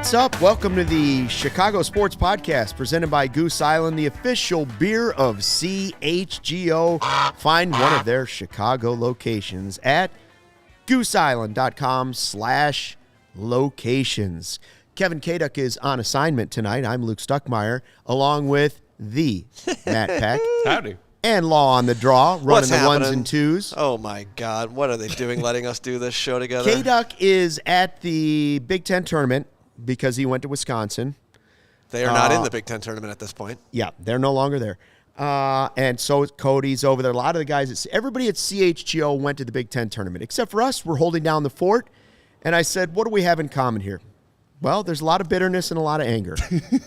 What's up? Welcome to the Chicago Sports Podcast presented by Goose Island, the official beer of CHGO. Find one of their Chicago locations at gooseisland.com/locations. Kevin Kaduk is on assignment tonight. I'm Luke Stuckmeyer, along with the Matt Peck. Howdy. And Law on the draw, running the ones and twos. Oh, my God. What are they doing letting us do this show together? Kaduk is at the Big Ten Tournament because he went to Wisconsin. They are not in the Big Ten Tournament at this point. Yeah, they're no longer there. And so Cody's over there. A lot of the guys, everybody at CHGO went to the Big Ten Tournament, except for us. We're holding down the fort. And I said, what do we have in common here? Well, there's a lot of bitterness and a lot of anger.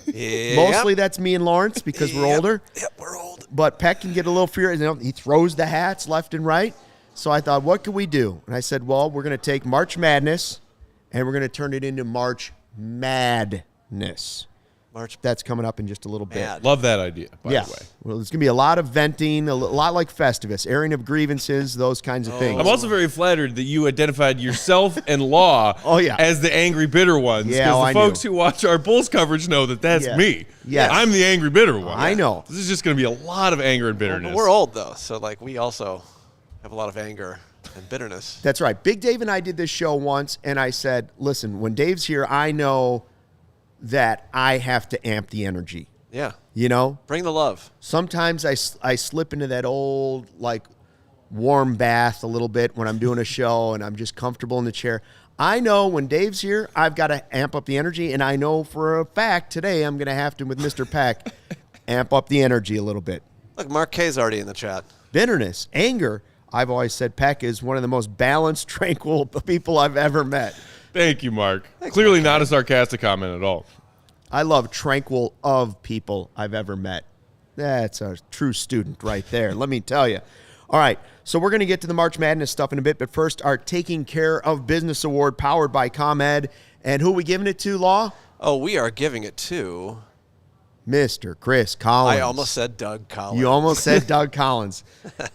Yep. Mostly that's me and Lawrence because we're older. Yep, we're old. But Peck can get a little furious. You know, he throws the hats left and right. So I thought, what could we do? And I said, well, we're going to take March Madness and we're going to turn it into March Madness. That's coming up in just a little bit. Love that idea, by the way. Well, there's going to be a lot of venting, a lot like Festivus, airing of grievances, those kinds of things. I'm also very flattered that you identified yourself and Law as the angry, bitter ones. Because the folks who watch our Bulls coverage know that that's me. Yes. I'm the angry, bitter one. I know. This is just going to be a lot of anger and bitterness. Well, we're old, though, so like we also have a lot of anger and bitterness. That's right. Big Dave and I did this show once, and I said, listen, when Dave's here, I know that I have to amp the energy. Yeah. You know? Bring the love. Sometimes I slip into that old, like, warm bath a little bit when I'm doing a show and I'm just comfortable in the chair. I know when Dave's here, I've got to amp up the energy, and I know for a fact today I'm going to have to, with Mr. Peck, amp up the energy a little bit. Look, Mark K's already in the chat. Bitterness, anger. I've always said Peck is one of the most balanced, tranquil people I've ever met. Thank you, Mark. Clearly not a sarcastic comment at all. I love tranquil of people I've ever met. That's a true student right there, let me tell you. All right, so we're going to get to the March Madness stuff in a bit, but first, our Taking Care of Business Award powered by ComEd. And who are we giving it to, Law? Oh, we are giving it to Mr. Chris Collins. I almost said Doug Collins. You almost said Doug Collins.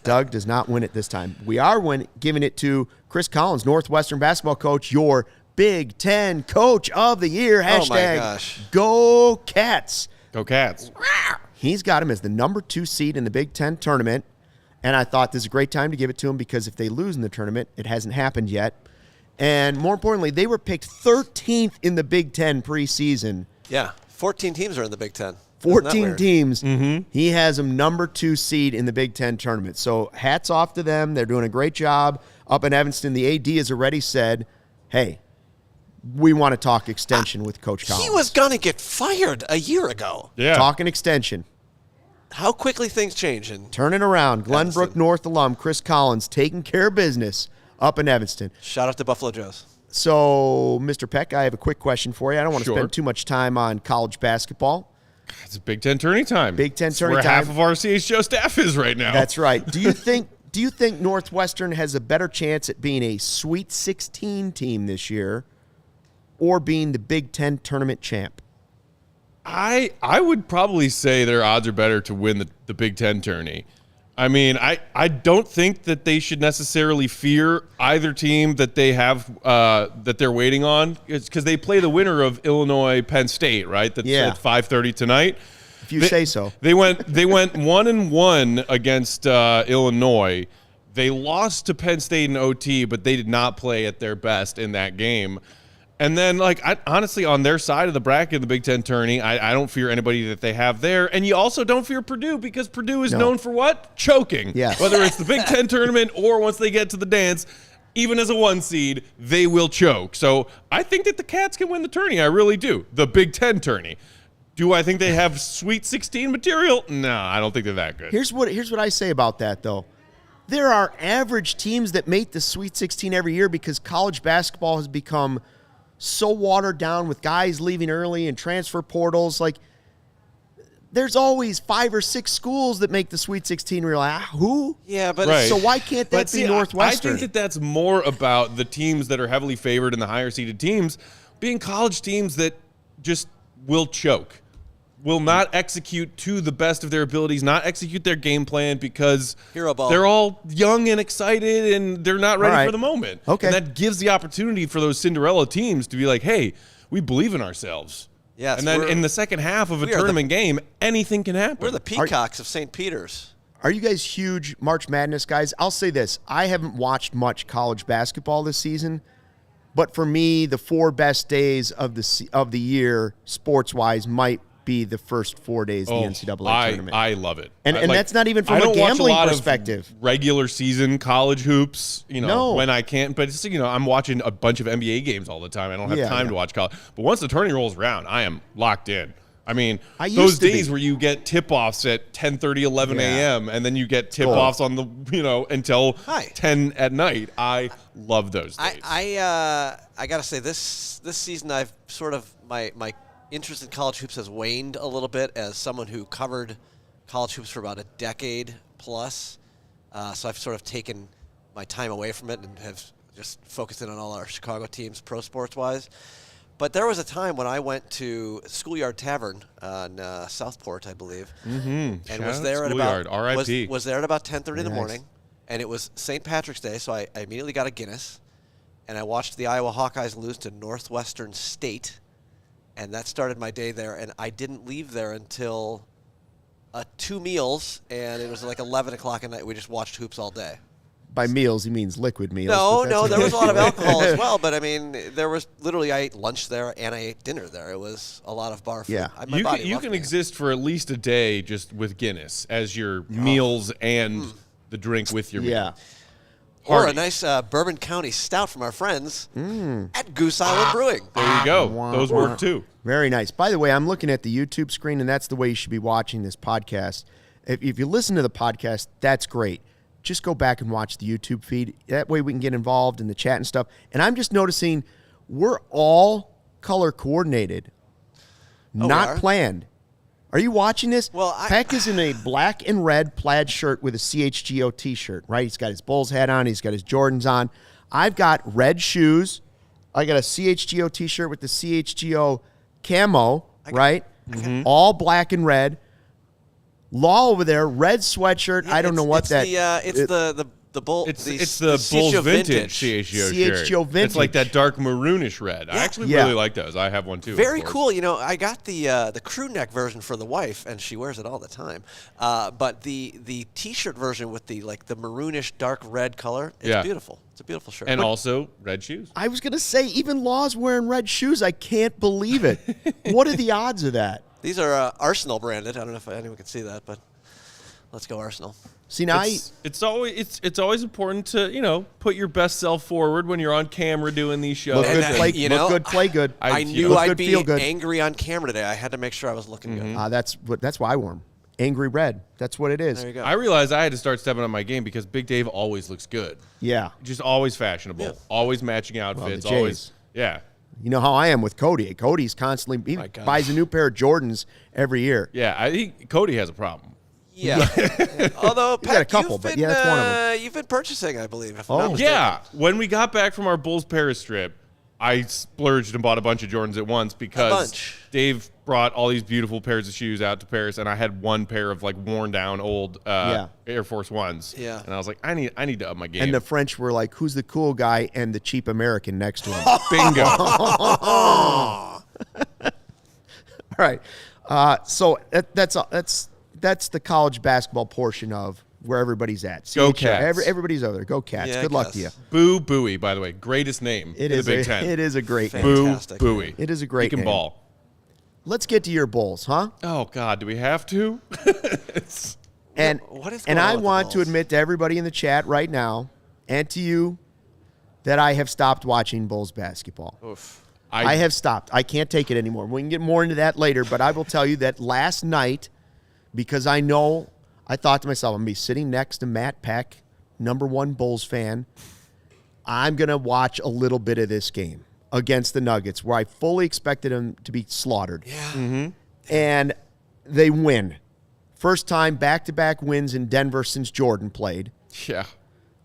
Doug does not win it this time. We are giving it to Chris Collins, Northwestern basketball coach, your Big Ten Coach of the Year. Hashtag oh my gosh. Go Cats. Go Cats. He's got him as the number 2 seed in the Big Ten tournament, and I thought this is a great time to give it to him because if they lose in the tournament, it hasn't happened yet. And more importantly, they were picked 13th in the Big Ten preseason. Yeah, 14 teams are in the Big Ten. 14 teams. Mm-hmm. He has them number 2 seed in the Big Ten tournament. So hats off to them. They're doing a great job up in Evanston. The AD has already said, hey, we want to talk extension with Coach Collins. He was going to get fired a year ago. Yeah. Talking extension. How quickly things change. Turning around. Glenbrook North alum Chris Collins taking care of business up in Evanston. Shout out to Buffalo Joes. So, Mr. Peck, I have a quick question for you. I don't want to spend too much time on college basketball. It's Big Ten Tourney time. Big Ten Tourney where time. half of our CHGO staff is right now. That's right. Do you think Northwestern has a better chance at being a Sweet 16 team this year or being the Big Ten tournament champ? I would probably say their odds are better to win the Big Ten tourney. I mean, I don't think that they should necessarily fear either team that they have that they're waiting on. It's because they play the winner of Illinois Penn State, right? That's at 5:30 tonight. If you say so. They went 1-1 against Illinois. They lost to Penn State in OT, but they did not play at their best in that game. And then, honestly, on their side of the bracket in the Big Ten tourney, I don't fear anybody that they have there. And you also don't fear Purdue because Purdue is known for what? Choking. Yes. Whether it's the Big Ten tournament or once they get to the dance, even as a 1 seed, they will choke. So I think that the Cats can win the tourney. I really do. The Big Ten tourney. Do I think they have Sweet 16 material? No, I don't think they're that good. Here's what I say about that, though. There are average teams that make the Sweet 16 every year because college basketball has become so watered down with guys leaving early and transfer portals. Like, there's always 5 or 6 schools that make the Sweet 16. We're like, who? Yeah, but Right. So why can't that be Northwestern? I think that's more about the teams that are heavily favored and the higher seeded teams being college teams that just will choke, will not execute to the best of their abilities, not execute their game plan because Hero ball. they're all young and excited and they're not ready for the moment. Okay. And that gives the opportunity for those Cinderella teams to be like, hey, we believe in ourselves. Yes, and then in the second half of a tournament game, anything can happen. We're the Peacocks of St. Peter's. Are you guys huge March Madness guys? I'll say this. I haven't watched much college basketball this season, but for me, the 4 best days of the year, sports-wise, might be the first 4 days of the NCAA tournament. I love it. And that's not even from a gambling perspective. Of regular season college hoops, when I can't. But, I'm watching a bunch of NBA games all the time. I don't have time to watch college. But once the tourney rolls around, I am locked in. I mean, those days where you get tip-offs at 10:30, 11 a.m., and then you get tip-offs on the, until 10 at night. I love those days. I got to say, this season I've sort of, my interest in college hoops has waned a little bit as someone who covered college hoops for about a decade plus. So I've sort of taken my time away from it and have just focused in on all our Chicago teams, pro sports-wise. But there was a time when I went to Schoolyard Tavern on Southport, I believe, and was there at about was there at about 10:30 in the morning, and it was St. Patrick's Day, so I immediately got a Guinness, and I watched the Iowa Hawkeyes lose to Northwestern State, and that started my day there. And I didn't leave there until 2 meals, and it was like 11 o'clock at night. We just watched hoops all day. By meals, he means liquid meals. No, there was a lot of alcohol as well. But, I mean, there was literally, I ate lunch there and I ate dinner there. It was a lot of bar food. Yeah. You can exist for at least a day just with Guinness as your meals and the drink with your meal. Yeah. Or a nice Bourbon County Stout from our friends at Goose Island Brewing. There you go. Those work, too. Very nice. By the way, I'm looking at the YouTube screen, and that's the way you should be watching this podcast. If you listen to the podcast, that's great. Just go back and watch the YouTube feed. That way we can get involved in the chat and stuff. And I'm just noticing we're all color coordinated, not planned. Are you watching this? Well, Peck is in a black and red plaid shirt with a CHGO t-shirt, right? He's got his Bulls hat on. He's got his Jordans on. I've got red shoes. I got a CHGO t-shirt with the CHGO camo, right? All black and red. Law over there, red sweatshirt. I don't know what that. It's the Bull. It's the Bulls vintage CHGO shirt. CHGO vintage. It's like that dark maroonish red. I actually really like those. I have one too. Very cool. I got the crew neck version for the wife, and she wears it all the time. But the T-shirt version with the maroonish dark red color, it's beautiful. It's a beautiful shirt. And also red shoes. I was gonna say even Law's wearing red shoes. I can't believe it. What are the odds of that? These are Arsenal branded. I don't know if anyone can see that, but let's go Arsenal. See, now it's always important to put your best self forward when you're on camera doing these shows. Look good, play good. I knew I'd be angry on camera today. I had to make sure I was looking good. That's why I wore them. Angry red. That's what it is. There you go. I realized I had to start stepping up my game because Big Dave always looks good. Yeah, just always fashionable, always matching outfits, always. Yeah. You know how I am with Cody. Cody's constantly buys a new pair of Jordans every year. Yeah, I think Cody has a problem. Yeah. Although, Pat, got a couple, but that's one of them. You've been purchasing, I believe. Yeah. When we got back from our Bulls Paris trip, I splurged and bought a bunch of Jordans at once because Dave brought all these beautiful pairs of shoes out to Paris, and I had one pair of worn down old Air Force Ones. Yeah. And I was like, I need to up my game. And the French were like, "Who's the cool guy?" and the cheap American next to him. Bingo. All right. So that's the college basketball portion of where everybody's at. Go Cats. Everybody's over there. Go Cats. Yeah, Good luck to you. Boo Buoy, by the way. Greatest name in the Big Ten. It is a great name. Boo Buoy. It is a great name. He can ball. Let's get to your Bulls, huh? Oh, God. Do we have to? And I want to admit to everybody in the chat right now and to you that I have stopped watching Bulls basketball. Oof. I have stopped. I can't take it anymore. We can get more into that later, but I will tell you that last night, because I thought to myself, I'm going to be sitting next to Matt Peck, #1 Bulls fan. I'm going to watch a little bit of this game against the Nuggets, where I fully expected them to be slaughtered. Yeah. Mm-hmm. And they win. First time back-to-back wins in Denver since Jordan played. Yeah.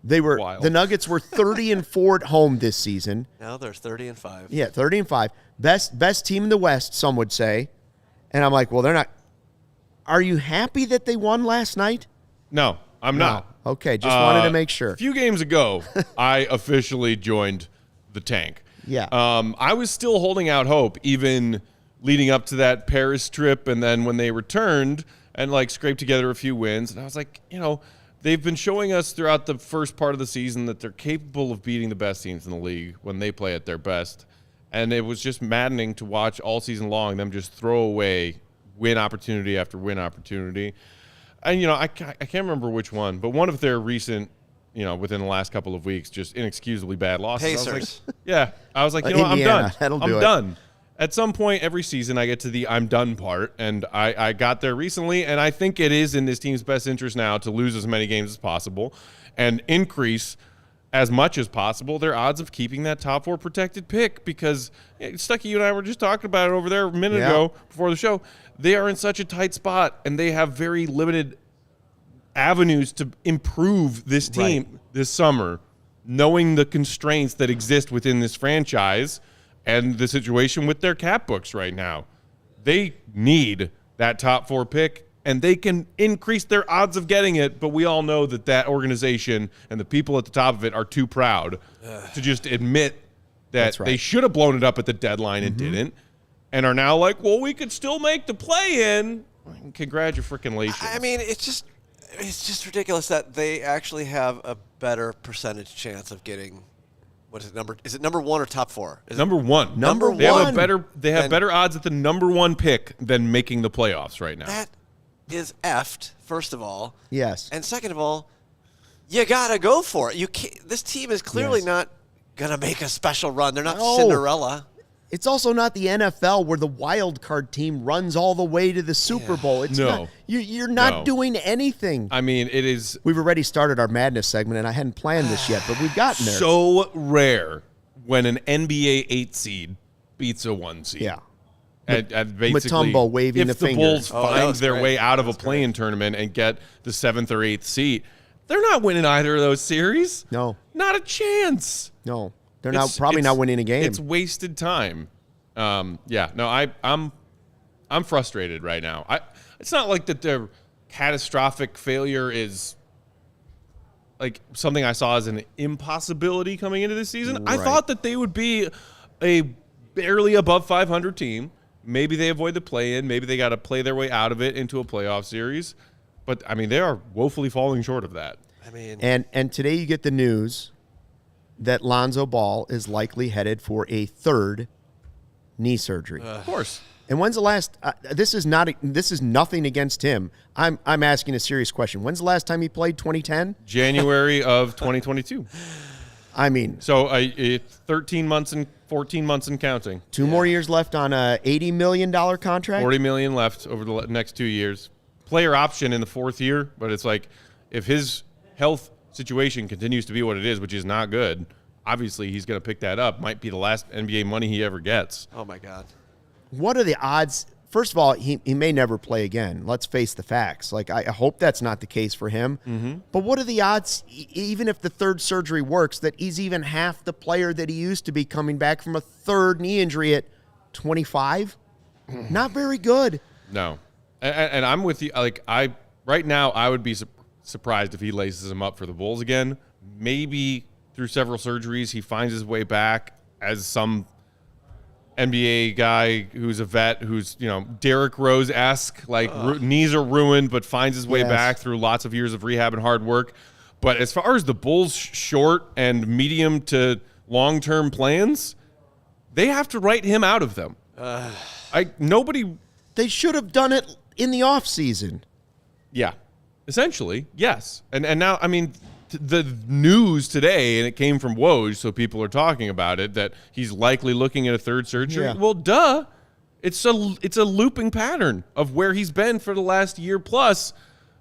The Nuggets were 30-4 at home this season. Now they're 30-5. Yeah, 30-5. Best team in the West, some would say. And I'm like, well, they're not. Are you happy that they won last night? No, I'm not. Okay, just wanted to make sure. A few games ago, I officially joined the tank. Yeah. I was still holding out hope, even leading up to that Paris trip, and then when they returned and like scraped together a few wins, and I was like, they've been showing us throughout the first part of the season that they're capable of beating the best teams in the league when they play at their best. And it was just maddening to watch all season long them just throw away win opportunity after win opportunity. And, I can't remember which one, but one of their recent, within the last couple of weeks, just inexcusably bad losses. Pacers. I was like, I'm Indiana, done. I'm done. At some point every season I get to the I'm done part, and I got there recently, and I think it is in this team's best interest now to lose as many games as possible and increase as much as possible their odds of keeping that top 4 protected pick, because Stuckey, you and I were just talking about it over there a minute ago before the show. They are in such a tight spot, and they have very limited avenues to improve this team this summer, knowing the constraints that exist within this franchise and the situation with their cap books right now. They need that top 4 pick, and they can increase their odds of getting it, but we all know that organization and the people at the top of it are too proud to just admit that they should have blown it up at the deadline and didn't, and are now like, well, we could still make the play-in. Congratulations. I mean, it's just ridiculous that they actually have a better percentage chance of getting – what is it, is it number 1 or top 4? Number 1. Number They one. Have better odds at the number 1 pick than making the playoffs right now. That is effed, first of all. Yes. And second of all, you got to go for it. You can't, this team is clearly not going to make a special run. They're not Cinderella. It's also not the NFL where the wild card team runs all the way to the Super Bowl. It's not, you're not doing anything. I mean, it is. We've already started our madness segment, and I hadn't planned this yet, but we've gotten there. So rare when an NBA 8 seed beats a 1 seed. Yeah. And basically, Mutombo waving if the finger. Bulls find their way out of a play-in tournament and get the 7th or 8th seed, they're not winning either of those series. No. Not a chance. No. They're probably not winning a game. It's wasted time. I'm frustrated right now. It's not like that their catastrophic failure is like something I saw as an impossibility coming into this season. Right. I thought that they would be a barely above 500 team. Maybe they avoid the play-in. Maybe they got to play their way out of it into a playoff series. But, I mean, they are woefully falling short of that. I mean, and today you get the news that Lonzo Ball is likely headed for a 3rd knee surgery. Of course. And when's the last? This is nothing against him. I'm asking a serious question. When's the last time he played? 2010. January of 2022. I mean, so 13 months and 14 months and counting. 2 more years left on a $80 million contract. $40 million left over the next 2 years. Player option in the 4th year, but it's like if his health situation continues to be what it is, which is not good, obviously he's going to pick that up. Might be the last NBA money he ever gets. oh my God. What are the odds? First of all, he may never play again. Let's face the facts. Like, I hope that's not the case for him. Mm-hmm. But what are the odds, even if the 3rd surgery works, that he's even half the player that he used to be coming back from a 3rd knee injury at 25? Not very good. No. And I'm with you. Like, right now, I would be surprised if he laces him up for the Bulls again. Maybe through several surgeries, he finds his way back as some NBA guy who's a vet, who's, Derrick Rose-esque, like knees are ruined, but finds his way back through lots of years of rehab and hard work. But as far as the Bulls' short and medium to long-term plans, they have to write him out of them. They should have done it in the offseason. Yeah, essentially, yes. And now, I mean, the news today, and it came from Woj, so people are talking about it, that he's likely looking at a 3rd surgery. Yeah. Well, duh. It's a looping pattern of where he's been for the last year plus.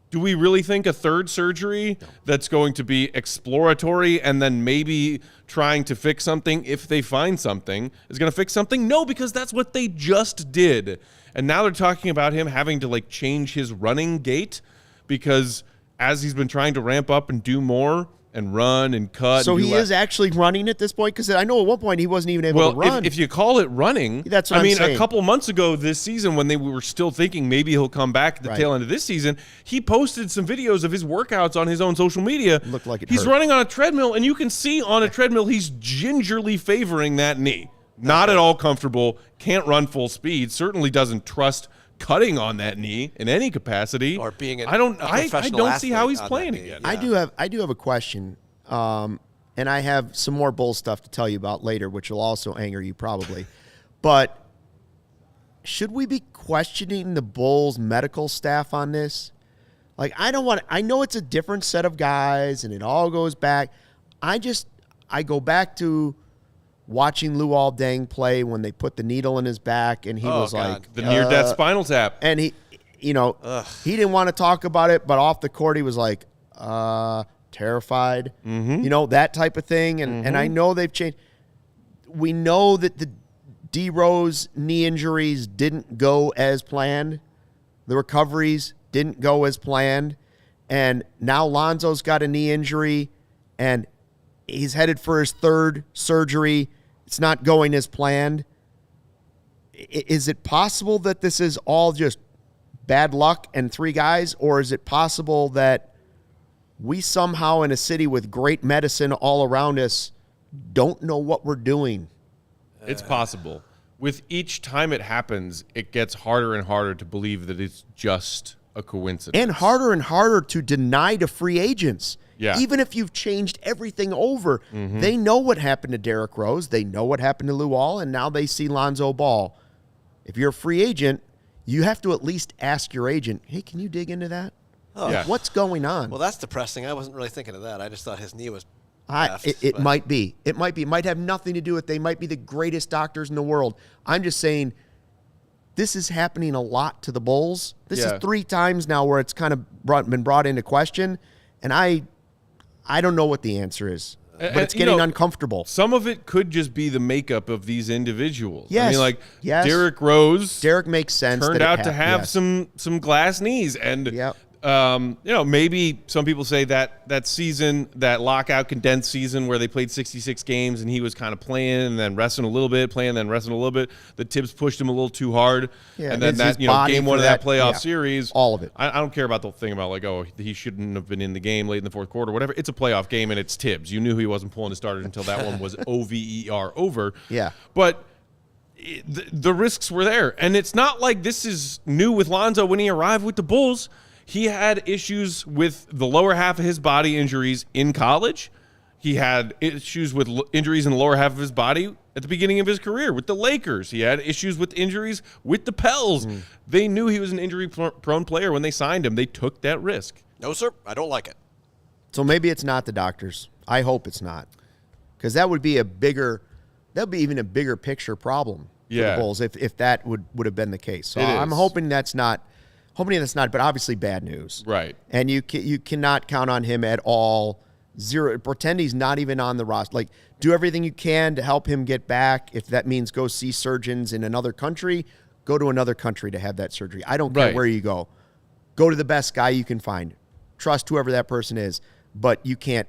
Do we really think a 3rd surgery that's going to be exploratory and then maybe trying to fix something if they find something is going to fix something? No, because that's what they just did. And now they're talking about him having to change his running gait because as he's been trying to ramp up and do more, and run and cut. So and do he is actually running at this point? Because I know at one point he wasn't even able to well, run. if you call it running, That's what I I'm mean, saying. a couple months ago this season when they were still thinking maybe he'll come back at the Right. tail end of this season, he posted some videos of his workouts on his own social media. Looked like it He's hurt. running on a treadmill, and you can see on a treadmill he's gingerly favoring that knee. Not at all comfortable, can't run full speed, certainly doesn't trust cutting on that knee in any capacity. Or being I don't professional see how athlete he's on that playing knee. again. Yeah. I do have a question, and I have some more Bulls stuff to tell you about later, which will also anger you probably. But should we be questioning the Bulls medical staff on this? Like, I know it's a different set of guys, and it all goes back. I go back to watching Luol Deng play when they put the needle in his back, and he was God. like The near-death spinal tap. and he didn't want to talk about it, but off the court he was like terrified, that type of thing. And I know they've changed. We know that the D Rose knee injuries didn't go as planned. The recoveries didn't go as planned. And now Lonzo's got a knee injury, and he's headed for his third surgery. It's not going as planned. Is it possible that this is all just bad luck and three guys, or is it possible that we somehow in a city with great medicine all around us don't know what we're doing? It's possible. With each time it happens, it gets harder and harder to believe that it's just a coincidence. And harder to deny to free agents. Yeah. Even if you've changed everything over, they know what happened to Derrick Rose. They know what happened to Luol, and now they see Lonzo Ball. If you're a free agent, you have to at least ask your agent, hey, can you dig into that? Yeah. What's going on? Well, that's depressing. I wasn't really thinking of that. I just thought his knee was It might be. It might have nothing to do with. They might be the greatest doctors in the world. I'm just saying, this is happening a lot to the Bulls. This is 3 times now where it's kind of been brought into question, and I don't know what the answer is, but it's getting uncomfortable. Some of it could just be the makeup of these individuals. Yes. I mean, like Yes. Derrick Rose Derrick makes sense. turned that it out to happened, have yes. some glass knees, and Yep. Maybe some people say that season, that lockout condensed season where they played 66 games and he was kind of playing and then resting a little bit, playing then resting a little bit. The Tibbs pushed him a little too hard, Yeah, and then his that body game for one of that that, playoff yeah. series, All of it. I don't care about the thing about like, oh, he shouldn't have been in the game late in the fourth quarter, whatever. It's a playoff game and it's Tibbs. You knew he wasn't pulling the starters until that one was over. Yeah. But the risks were there, and it's not like this is new with Lonzo when he arrived with the Bulls. He had issues with the lower half of his body injuries in college. He had issues with injuries in the lower half of his body at the beginning of his career with the Lakers. He had issues with injuries with the Pels. They knew he was an injury-prone player when they signed him. They took that risk. No, sir. I don't like it. So maybe it's not the doctors. I hope it's not, because that would be even a bigger picture problem for the Bulls if that would have been the case. So I'm hoping that's not. But obviously bad news. Right. And you cannot count on him at all. Zero. Pretend he's not even on the roster. Like, do everything you can to help him get back. If that means go see surgeons in another country, go to another country to have that surgery. I don't care where you go. Go to the best guy you can find. Trust whoever that person is. But you can't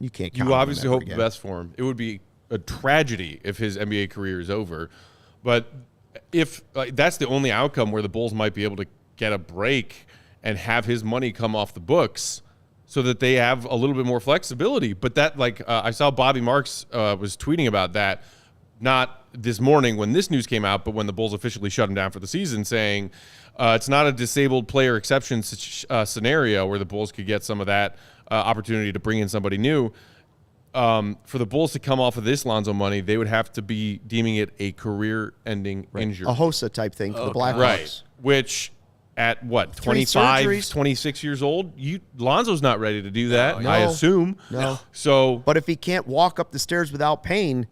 count on him You obviously ever hope again. the best for him. It would be a tragedy if his NBA career is over. But if that's the only outcome where the Bulls might be able to get a break and have his money come off the books so that they have a little bit more flexibility. But that, I saw Bobby Marks was tweeting about that, not this morning when this news came out, but when the Bulls officially shut him down for the season, saying it's not a disabled player exception scenario where the Bulls could get some of that opportunity to bring in somebody new. For the Bulls to come off of this Lonzo money, they would have to be deeming it a career-ending injury. A HOSA type thing for the Blackhawks. Right, which at what, 3 25, surgeries? 26 years old, Lonzo's not ready to do that, No. I assume. No. So, But if he can't walk up the stairs without pain,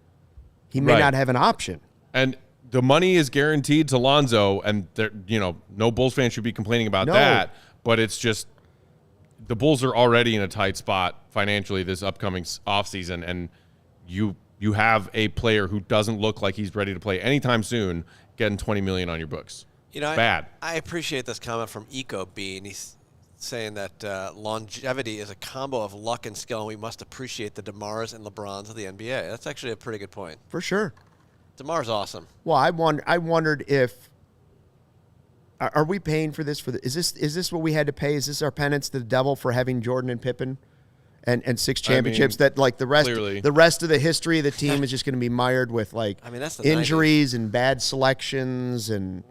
he may Right. not have an option. and the money is guaranteed to Lonzo, and there, no Bulls fan should be complaining about No. that. But it's just the Bulls are already in a tight spot financially this upcoming offseason, and you have a player who doesn't look like he's ready to play anytime soon getting $20 million on your books. Bad. Bad. I appreciate this comment from Eco Bean. He saying that longevity is a combo of luck and skill, and we must appreciate the DeMars and LeBrons of the NBA. That's actually a pretty good point. For sure. DeMar's awesome. Well, I wondered if are we paying for this? Is this what we had to pay? Is this our penance to the devil for having Jordan and Pippen and 6 championships? That like the rest of the history of the team is just going to be mired with that's the injuries and bad selections and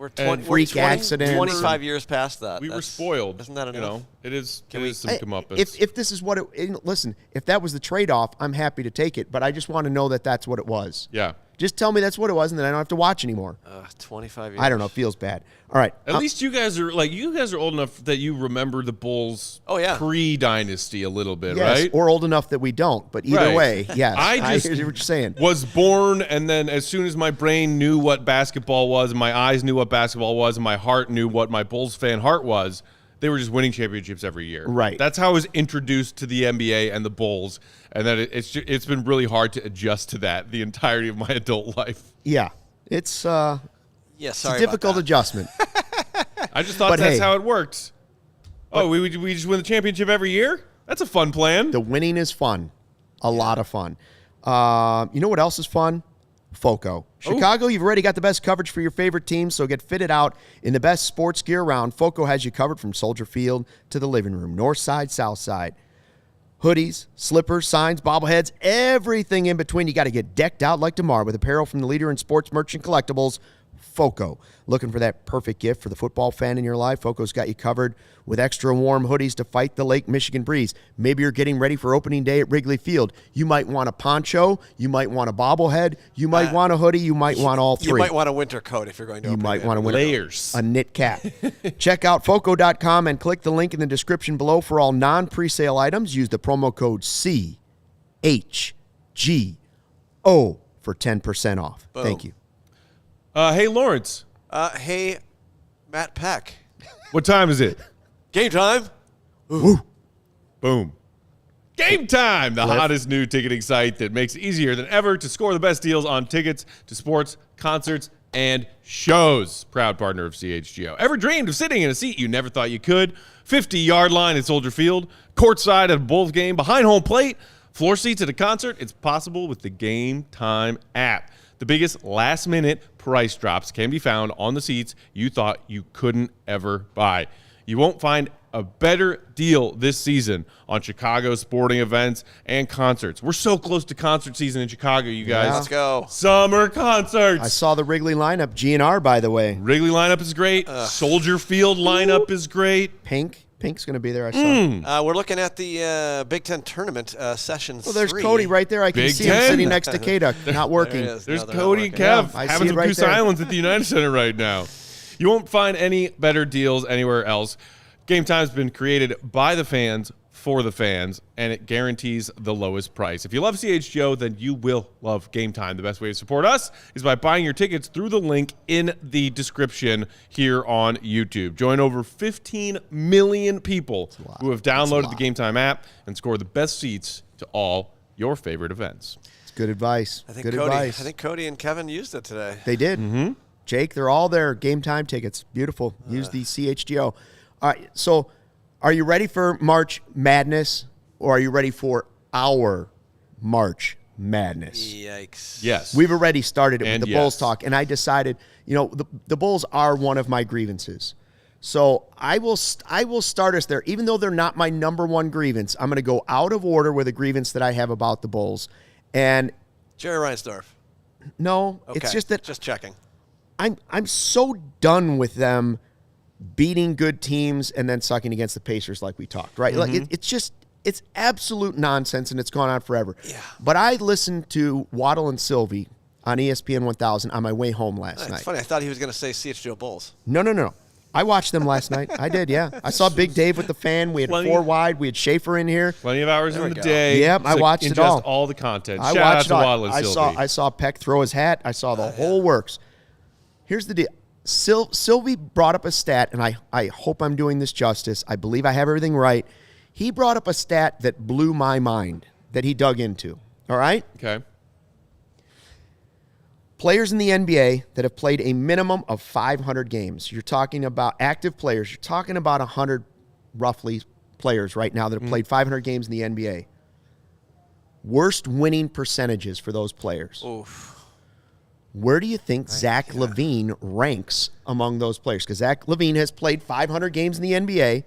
freak accidents. 25 years past that. We were spoiled. Isn't that enough? It is some comeuppance. If this is what listen, if that was the trade-off, I'm happy to take it. But I just want to know that that's what it was. Yeah. Just tell me that's what it was, and then I don't have to watch anymore. 25 years. I don't know. It feels bad. All right. At least you guys are old enough that you remember the Bulls pre-dynasty a little bit, yes, right? Or old enough that we don't. But either way, yes. I hear what you're saying. Was born, and then as soon as my brain knew what basketball was, and my eyes knew what basketball was, and my heart knew what my Bulls fan heart was, they were just winning championships every year. Right. That's how I was introduced to the NBA and the Bulls, and then it's been really hard to adjust to that the entirety of my adult life. Yeah. It's sorry it's a difficult adjustment. I just thought that's how it worked. Oh, we just win the championship every year? That's a fun plan. The winning is fun. A lot of fun. You know what else is fun? FOCO. Chicago, you've already got the best coverage for your favorite team, so get fitted out in the best sports gear around. FOCO has you covered from Soldier Field to the living room, north side, south side. Hoodies, slippers, signs, bobbleheads, everything in between. You got to get decked out like DeMar with apparel from the leader in sports merchant collectibles, FOCO. Looking for that perfect gift for the football fan in your life? FOCO's got you covered with extra warm hoodies to fight the Lake Michigan breeze. Maybe you're getting ready for opening day at Wrigley Field. You might want a poncho. You might want a bobblehead. You might want a hoodie. You might want all three. You might want a winter coat if you're going to You might want a winter layers. A knit cap. Check out FOCO.com and click the link in the description below for all non-presale items. Use the promo code CHGO for 10% off. Boom. Thank you. Hey, Lawrence. Hey, Matt Peck. What time is it? Game time. Woo. Boom. Game time, the hottest new ticketing site that makes it easier than ever to score the best deals on tickets to sports, concerts, and shows. Proud partner of CHGO. Ever dreamed of sitting in a seat you never thought you could? 50-yard line at Soldier Field, courtside at a Bulls game, behind home plate, floor seats at a concert. It's possible with the Game Time app. The biggest last-minute price drops can be found on the seats you thought you couldn't ever buy. You won't find a better deal this season on Chicago sporting events and concerts. We're so close to concert season in Chicago, you guys. Yeah. Let's go. Summer concerts. I saw the Wrigley lineup. GNR, by the way. Wrigley lineup is great. Soldier Field lineup is great. Pink's going to be there, I saw. We're looking at the Big Ten Tournament session 3. Well, there's Cody right there. I can see him sitting next to Kada, not working. There's Cody and Kev having some Goose Islands at the United Center right now. You won't find any better deals anywhere else. Game Time's been created by the fans for the fans, and it guarantees the lowest price. If you love CHGO, then you will love Game Time. The best way to support us is by buying your tickets through the link in the description here on YouTube. Join over 15 million people who have downloaded the Game Time app and score the best seats to all your favorite events. It's good advice. I think good Cody, advice. I think Cody and Kevin used it today. They did. Mm-hmm. Jake, they're all there. Game Time tickets. Beautiful. Use the CHGO. All right, so are you ready for March Madness, or are you ready for our March Madness? Yikes. Yes. We've already started it with the yes. Bulls talk, and I decided, the Bulls are one of my grievances. So I will start us there. Even though they're not my number one grievance, I'm going to go out of order with a grievance that I have about the Bulls. And Jerry Reinsdorf. No, Okay. it's just that Just checking. I'm so done with them beating good teams and then sucking against the Pacers like we talked, right? Mm-hmm. Like it's absolute nonsense, and it's gone on forever. Yeah. But I listened to Waddle and Sylvie on ESPN 1000 on my way home last night. It's funny. I thought he was going to say CHGO Bulls. No. I watched them last night. I did, yeah. I saw Big Dave with the fan. We had four wide. We had Schaefer in here. Plenty of hours in the day. Yep, I watched it all. All the content. I Shout out watched to it all. Waddle and Sylvie. I saw Peck throw his hat. I saw the whole works. Here's the deal. Sylvie brought up a stat, and I hope I'm doing this justice. I believe I have everything right. He brought up a stat that blew my mind that he dug into. All right? Okay. Players in the NBA that have played a minimum of 500 games. You're talking about active players. You're talking about 100 roughly players right now that have played 500 games in the NBA. Worst winning percentages for those players. Oof. Where do you think Zach Levine ranks among those players? Because Zach Levine has played 500 games in the NBA.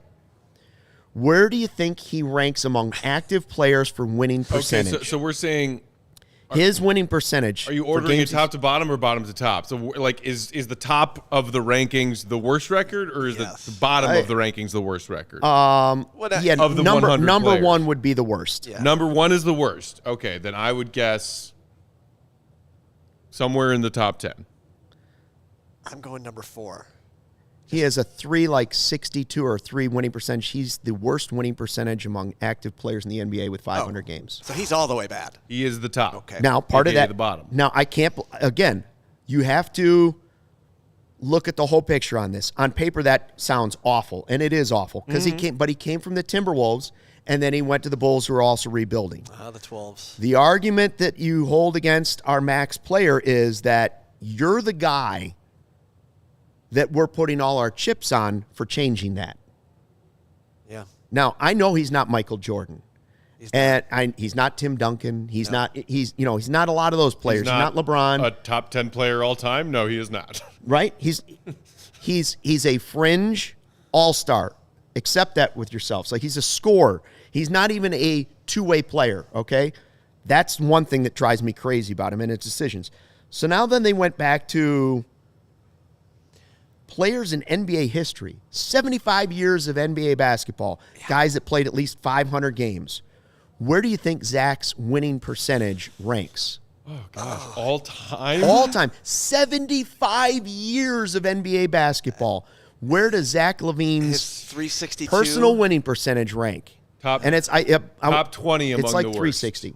Where do you think he ranks among active players for winning percentage? Okay, so we're saying his winning percentage. Are you ordering it top to bottom or bottom to top? So, like, is the top of the rankings the worst record, or is the bottom of the rankings the worst record? Yeah, of the number 100 players. one would be the worst. Yeah. Number one is the worst. Okay, then I would guess somewhere in the top 10. I'm going number 4. He has a 3.62 or 3 winning percentage. He's the worst winning percentage among active players in the NBA with 500 games. So he's all the way bad. He is the top. Okay. Now, part of AKA that, the bottom. Now, I can't, again, you have to look at the whole picture on this. On paper, that sounds awful, and it is awful, because he came from the Timberwolves, and then he went to the Bulls, who are also rebuilding. The 12s. The argument that you hold against our max player is that you're the guy that we're putting all our chips on for changing that. Yeah. Now, I know he's not Michael Jordan. He's not Tim Duncan. He's not a lot of those players. He's not LeBron. A top 10 player all time? No, he is not. Right? He's a fringe all-star. Accept that with yourself. Like, he's a scorer. He's not even a two-way player, okay? That's one thing that drives me crazy about him and his decisions. So now then they went back to players in NBA history, 75 years of NBA basketball, guys that played at least 500 games. Where do you think Zach's winning percentage ranks? Oh, gosh. All time? All time. 75 years of NBA basketball. Where does Zach Levine's 362 personal winning percentage rank? Top 20 among it's like the worst. 360.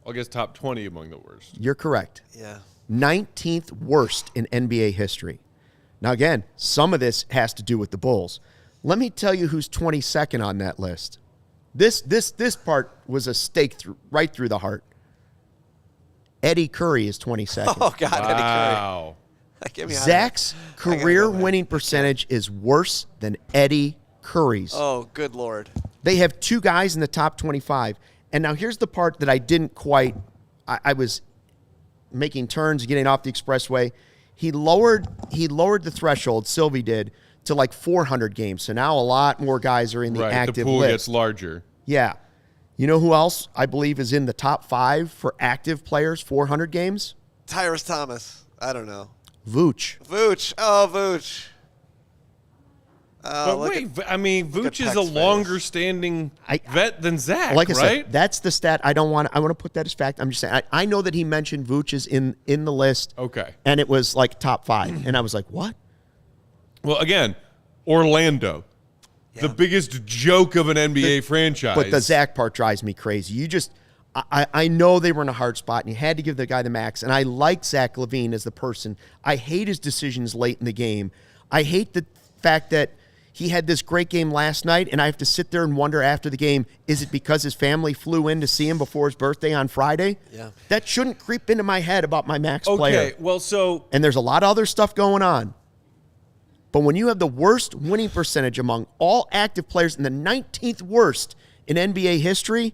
I'll guess top 20 among the worst. You're correct. Yeah. 19th worst in NBA history. Now, again, some of this has to do with the Bulls. Let me tell you who's 22nd on that list. This part was a stake right through the heart. Eddie Curry is 22nd. Oh, God, Wow. Eddie Curry. Zach's career winning percentage is worse than Eddie Curry's. Oh, good Lord. They have two guys in the top 25. And now here's the part that I didn't quite – I was making turns, getting off the expressway. He lowered the threshold, Sylvie did, to like 400 games. So now a lot more guys are in the active the pool list. gets larger. Yeah. You know who else I believe is in the top 5 for active players, 400 games? Tyrus Thomas. I don't know. Vooch. Vooch. Oh, Vooch. But wait, Vooch is a longer-standing vet than Zach, like I right? said, that's the stat. I want to put that as fact. I'm just saying. I know that he mentioned Vooch is in the list. Okay. And it was like top 5. And I was like, what? Well, again, Orlando, the biggest joke of an NBA franchise. But the Zach part drives me crazy. I know they were in a hard spot, and you had to give the guy the max. And I like Zach Levine as the person. I hate his decisions late in the game. I hate the fact that he had this great game last night, and I have to sit there and wonder after the game, is it because his family flew in to see him before his birthday on Friday? Yeah. That shouldn't creep into my head about my max player. Okay, well, so... And there's a lot of other stuff going on. But when you have the worst winning percentage among all active players and the 19th worst in NBA history,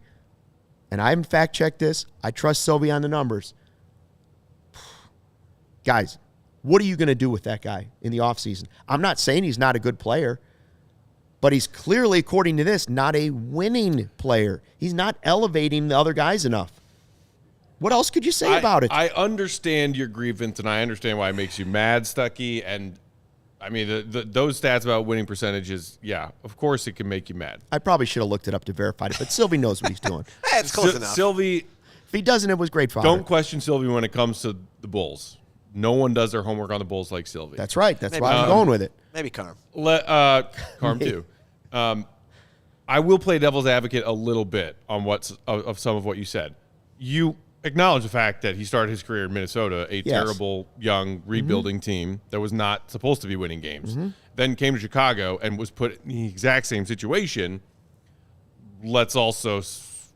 and I haven't fact-checked this, I trust Sylvie on the numbers. Guys, what are you going to do with that guy in the offseason? I'm not saying he's not a good player, but he's clearly, according to this, not a winning player. He's not elevating the other guys enough. What else could you say about it? I understand your grievance, and I understand why it makes you mad, Stucky. And, I mean, those stats about winning percentages, yeah, of course it can make you mad. I probably should have looked it up to verify it, but Sylvie knows what he's doing. It's close enough. Sylvie, If he doesn't, it was great for don't question Sylvie when it comes to the Bulls. No one does their homework on the Bulls like Sylvie. That's right. That's Maybe. why I'm going with it. Maybe Carm. Carm too. I will play devil's advocate a little bit on of some of what you said. You acknowledge the fact that he started his career in Minnesota, a terrible young rebuilding team that was not supposed to be winning games. Then came to Chicago and was put in the exact same situation. Let's also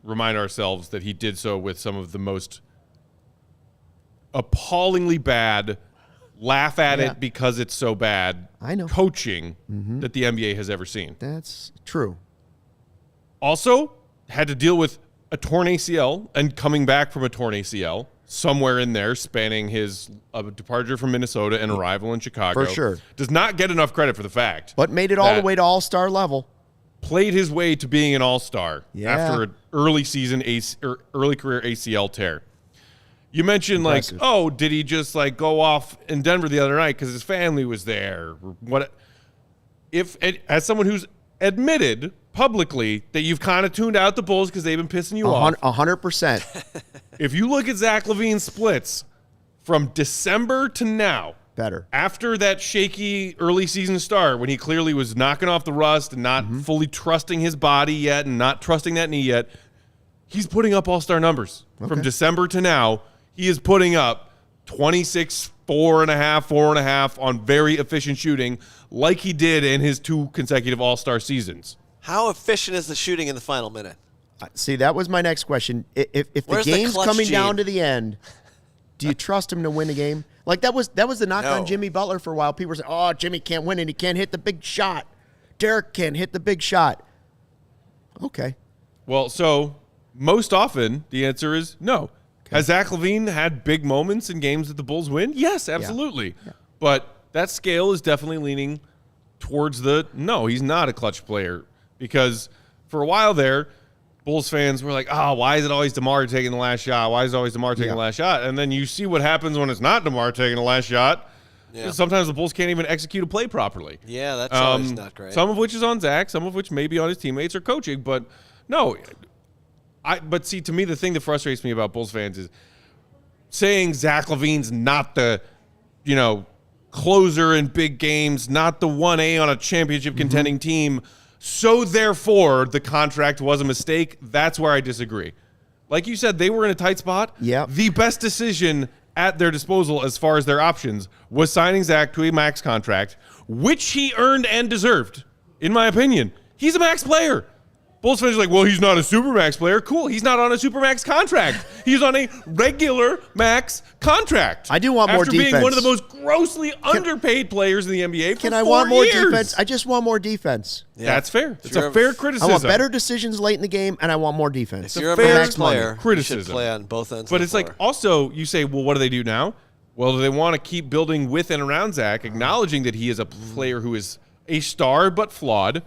remind ourselves that he did so with some of the most appallingly bad laugh at it because it's so bad. I know. Coaching that the NBA has ever seen. That's true. Also, had to deal with a torn ACL and coming back from a torn ACL somewhere in there, spanning his departure from Minnesota and arrival in Chicago. For sure. Does not get enough credit for the fact. But made it all the way to all-star level. Played his way to being an all-star after an early season early career ACL tear. You mentioned Impressive. did he just go off in Denver the other night because his family was there? What if, as someone who's admitted publicly that you've kind of tuned out the Bulls because they've been pissing you off. 100%. If you look at Zach LaVine's splits from December to now, Better. after that shaky early season start when he clearly was knocking off the rust and not fully trusting his body yet and not trusting that knee yet, he's putting up all-star numbers. From December to now, he is putting up 26, 4.5 on very efficient shooting like he did in his 2 consecutive all-star seasons. How efficient is the shooting in the final minute? See, that was my next question. If the Where's the game's clutch coming gene? down to the end, do you trust him to win the game? That was the knock on No. Jimmy Butler for a while. People were saying, "Oh, Jimmy can't win and he can't hit the big shot. Derek can't hit the big shot." Okay. Well, so most often the answer is no. Has Zach LaVine had big moments in games that the Bulls win? Yes, absolutely. Yeah. But that scale is definitely leaning towards no, he's not a clutch player. Because for a while there, Bulls fans were like, oh, why is it always DeMar taking the last shot? Why is it always DeMar taking the last shot? And then you see what happens when it's not DeMar taking the last shot. Yeah. Sometimes the Bulls can't even execute a play properly. Yeah, that's always not great. Some of which is on Zach, some of which may be on his teammates or coaching. But no, but see, to me, the thing that frustrates me about Bulls fans is saying Zach LaVine's not the, closer in big games, not the 1A on a championship contending team. So therefore, the contract was a mistake. That's where I disagree. Like you said, they were in a tight spot. Yeah. The best decision at their disposal as far as their options was signing Zach to a max contract, which he earned and deserved, in my opinion. He's a max player. Bulls fans are like, well, he's not a supermax player. Cool, he's not on a supermax contract. He's on a regular max contract. I do want more defense. After being one of the most grossly underpaid players in the NBA for 4 years. Can I want more defense? I just want more defense. Yeah. That's fair. It's a fair criticism. I want better decisions late in the game, and I want more defense. If you're a fair max player, criticism. you should play on both ends But of it's the floor. like, also, you say, well, what do they do now? Well, do they want to keep building with and around Zach, acknowledging that he is a player who is a star but flawed,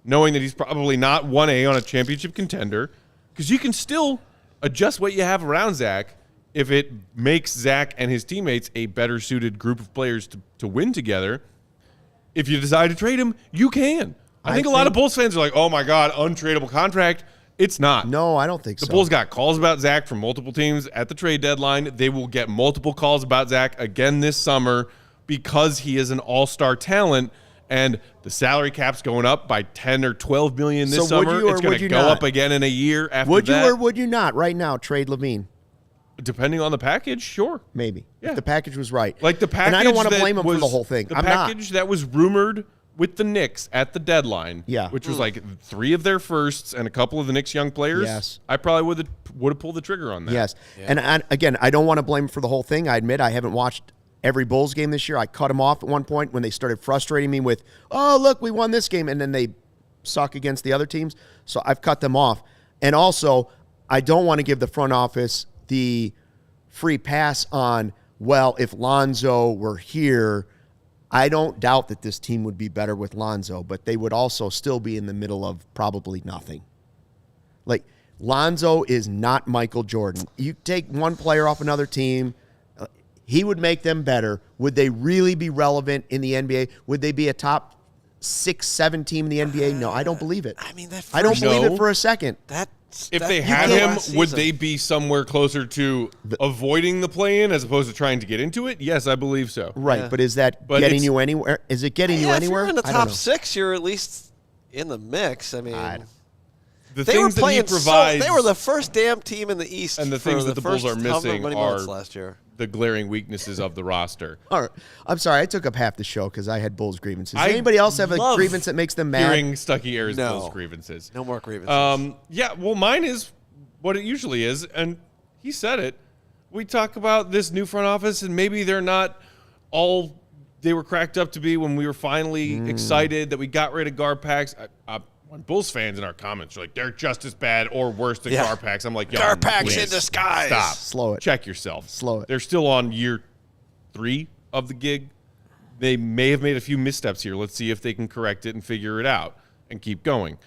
knowing that he's probably not 1A on a championship contender, because you can still adjust what you have around Zach if it makes Zach and his teammates a better suited group of players to win together. If you decide to trade him, you can. I think a lot of Bulls fans are like, oh my God, untradeable contract. It's not. No, I don't think so. The Bulls got calls about Zach from multiple teams at the trade deadline. They will get multiple calls about Zach again this summer because he is an all-star talent. And the salary cap's going up by 10 or 12 million this summer. It's going to go up again in a year after that. Would you or would you not right now trade Levine? Depending on the package, sure. Maybe. Yeah. If the package was right. Like the package, and I don't want to blame him for the whole thing. The package that was rumored with the Knicks at the deadline, which was like 3 of their firsts and a couple of the Knicks young players. Yes. I probably would have pulled the trigger on that. Yes. Yeah. And again, I don't want to blame him for the whole thing. I admit I haven't watched every Bulls game this year. I cut them off at one point when they started frustrating me with, oh, look, we won this game, and then they suck against the other teams. So I've cut them off. And also, I don't want to give the front office the free pass on, well, if Lonzo were here, I don't doubt that this team would be better with Lonzo, but they would also still be in the middle of probably nothing. Like, Lonzo is not Michael Jordan. You take one player off another team, he would make them better. Would they really be relevant in the NBA? Would they be a top 6-7 team in the NBA? No, I don't believe it. I mean, I don't believe it for a second. If they had him, would they be somewhere closer to avoiding the play-in as opposed to trying to get into it? Yes, I believe so. Right, but is that getting you anywhere? Is it getting you anywhere? If you're in the top 6, you're at least in the mix. I mean, the things that he provides, they were the first damn team in the East, and the things that the Bulls are missing are last year. The glaring weaknesses of the roster. All right. I'm sorry, I took up half the show because I had Bulls grievances. Does anybody else have a grievance that makes them mad? Hearing Stucky airs Bulls grievances. No more grievances. Yeah, well, mine is what it usually is, and he said it. We talk about this new front office, and maybe they're not all they were cracked up to be when we were finally excited that we got rid of Garpax. When Bulls fans in our comments are like, they're just as bad or worse than Garpax. I'm like, yo, Garpax in disguise. Stop. Slow it. Check yourself. Slow it. They're still on year 3 of the gig. They may have made a few missteps here. Let's see if they can correct it and figure it out and keep going.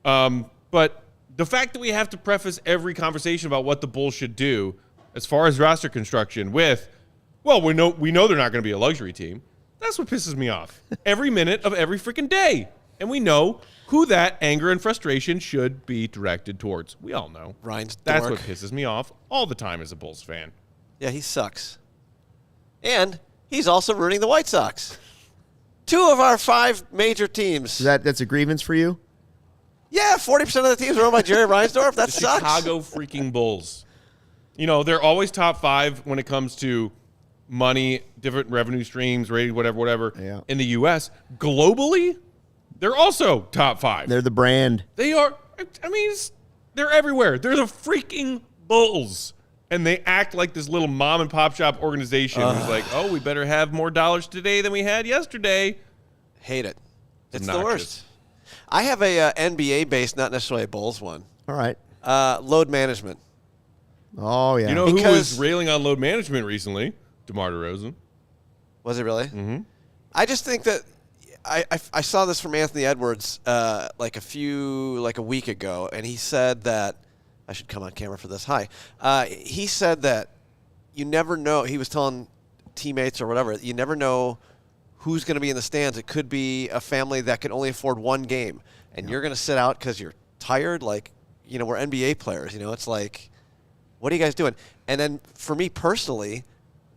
But the fact that we have to preface every conversation about what the Bulls should do as far as roster construction with, well, we know they're not going to be a luxury team. That's what pisses me off. Every minute of every freaking day. And we know who that anger and frustration should be directed towards. We all know. Ryan's That's dork. what pisses me off all the time as a Bulls fan. Yeah, he sucks. And he's also ruining the White Sox. 2 of our 5 major teams. So that's a grievance for you? Yeah, 40% of the teams are owned by Jerry Reinsdorf. That The sucks. Chicago freaking Bulls. You know, they're always top 5 when it comes to money, different revenue streams, rating, whatever. Yeah. In the U.S., globally, they're also top 5. They're the brand. They are, I mean, they're everywhere. They're the freaking Bulls. And they act like this little mom and pop shop organization who's like, oh, we better have more dollars today than we had yesterday. Hate it. It's the Obnoxious. worst. I have a NBA-based, not necessarily a Bulls one. All right. Load management. Oh, yeah. You know who Because- was railing on load management recently? DeMar DeRozan. Was it really? Mm-hmm. I just think that I saw this from Anthony Edwards like a week ago, and he said that I should come on camera for this. Hi. He said that you never know. He was telling teammates or whatever, you never know who's going to be in the stands. It could be a family that can only afford one game, and you're going to sit out because you're tired. Like, you know, we're NBA players. You know, it's like, what are you guys doing? And then for me personally,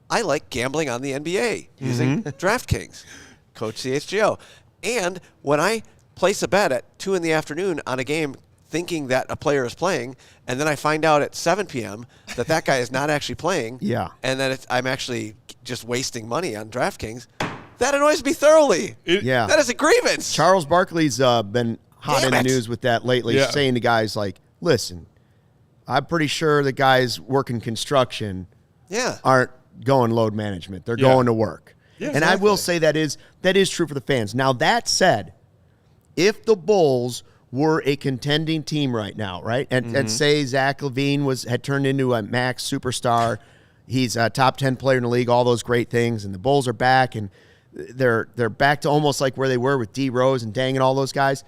I like gambling on the NBA using DraftKings, Coach CHGO. And when I place a bet at 2 in the afternoon on a game thinking that a player is playing, and then I find out at 7 p.m. that guy is not actually playing, Yeah. and that I'm actually just wasting money on DraftKings, that annoys me thoroughly. Yeah. That is a grievance. Charles Barkley's been hot Damn in the it. news with that lately, Yeah. saying to guys like, listen, I'm pretty sure the guys working construction Yeah. aren't going load management. They're Yeah. going to work. Yeah, and I will exactly. say that is true for the fans. Now, that said, if the Bulls were a contending team right now, right, and say Zach Levine had turned into a max superstar, he's a top 10 player in the league, all those great things, and the Bulls are back, and they're back to almost like where they were with D Rose and Dang and all those guys.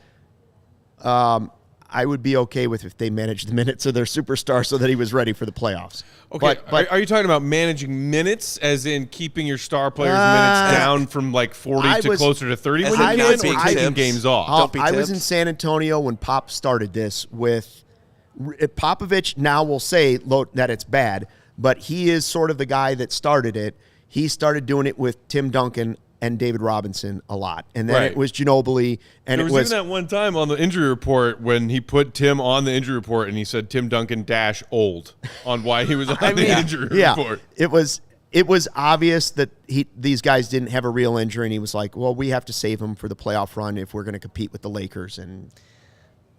I would be okay with if they managed the minutes of their superstar so that he was ready for the playoffs. Okay, but are you talking about managing minutes as in keeping your star players' minutes down from like 40 to closer to 30 when I you was- can, or I taking was- games off? Don't be I was tips. in San Antonio when Pop started this with Popovich. Now will say that it's bad, but he is sort of the guy that started it. He started doing it with Tim Duncan and David Robinson a lot, and then Right. it was Ginobili, and There it was was even that one time on the injury report when he put Tim on the injury report and he said Tim Duncan - old on why he was on the injury report. It was obvious that these guys didn't have a real injury, and he was like, well, we have to save him for the playoff run if we're going to compete with the Lakers and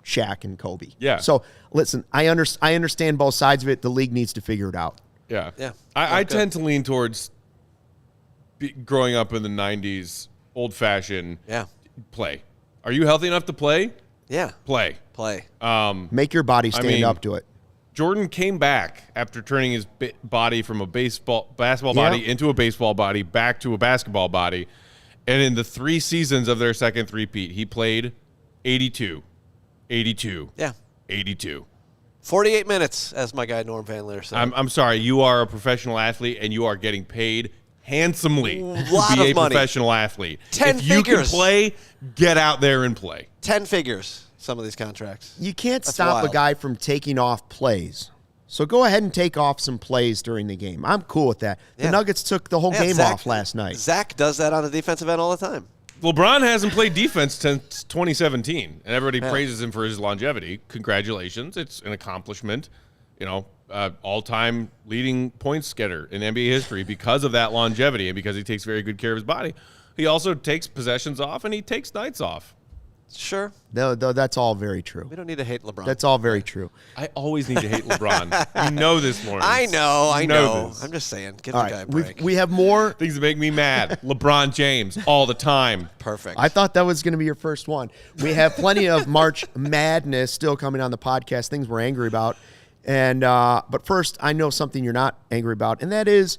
Shaq and Kobe. Yeah. So listen, I understand both sides of it. The league needs to figure it out. Yeah. Yeah. I Okay. tend to lean towards growing up in the 90s, old-fashioned Yeah. play. Are you healthy enough to play? Yeah. Play. Play. Make your body stand mean, up to it. Jordan came back after turning his body from a basketball Yeah. body into a baseball body, back to a basketball body. And in the 3 seasons of their second three-peat, he played 82, 82, Yeah. 82. 48 minutes, as my guy Norm Van Leer said. I'm sorry, you are a professional athlete and you are getting paid handsomely Lot to be of a money. professional athlete. 10 if you can figures. play, get out there and play. 10 figures, some of these contracts. You can't That's stop wild. a guy from taking off plays. So go ahead and take off some plays during the game. I'm cool with that. The Yeah. Nuggets took the whole Yeah, game Zach- off last night. Zach does that on the defensive end all the time. LeBron hasn't played defense since 2017, and everybody Yeah. praises him for his longevity. Congratulations. It's an accomplishment. You know, all-time leading points getter in NBA history because of that longevity and because he takes very good care of his body. He also takes possessions off, and he takes nights off. Sure. Though that's all very true. We don't need to hate LeBron. That's all very true. I always need to hate LeBron. You know this, Lawrence. I know. This. I'm just saying. Give All the guy a right, break. we have more. Things that make me mad. LeBron James all the time. Perfect. I thought that was going to be your first one. We have plenty of March Madness still coming on the podcast, things we're angry about. And but first, I know something you're not angry about, and that is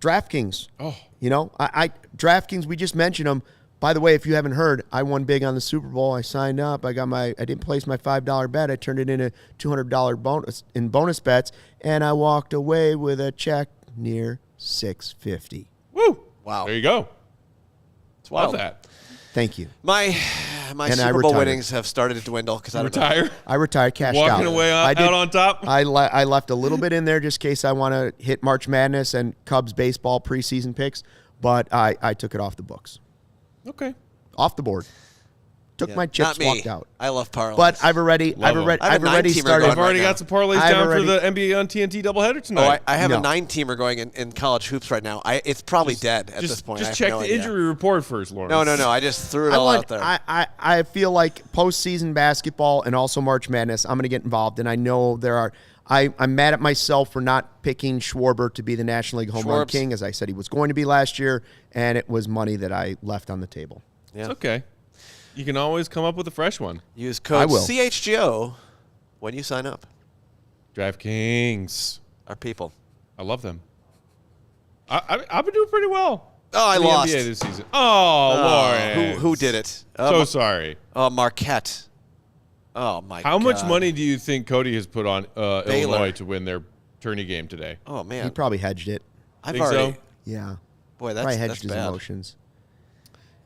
DraftKings. Oh. You know, I DraftKings, we just mentioned them. By the way, if you haven't heard, I won big on the Super Bowl. I signed up. I didn't place my $5 bet. I turned it into $200 bonus in bonus bets, and I walked away with a check near $650. Woo! Wow. There you go. It's wild. Love that. Thank you. My Super Bowl winnings have started to dwindle because I don't know. Retire. I retired, cashed out. Walking away out on top. I left a little bit in there just in case I want to hit March Madness and Cubs baseball preseason picks, but I took it off the books. Okay. Off the board. Took my chips, Not me. walked out. I love parlays. But I've already I have a started. nine-teamer I've going already right got now. some parlays I've down already- for the NBA on TNT doubleheader tonight. I have No. a 9-teamer going in college hoops right now. It's probably dead at this point. I Just have check no the idea. injury report first, Lawrence. No. I just threw it all out there. I feel like postseason basketball and also March Madness, I'm going to get involved. And I know I'm mad at myself for not picking Schwarber to be the National League home run Schwarbs. king, as I said he was going to be last year, and it was money that I left on the table. Yeah. It's okay. You can always come up with a fresh one. Use I code will. CHGO when you sign up. DraftKings. Our people. I love them. I've been doing pretty well. Oh, I in the lost. NBA this season. Oh, Lawrence. Who did it? So sorry. Marquette. Oh, my God. How much money do you think Cody has put on Illinois to win their tourney game today? Oh, man. He probably hedged it. I've Think already. so? Yeah. Boy, Probably hedged that's his bad. emotions.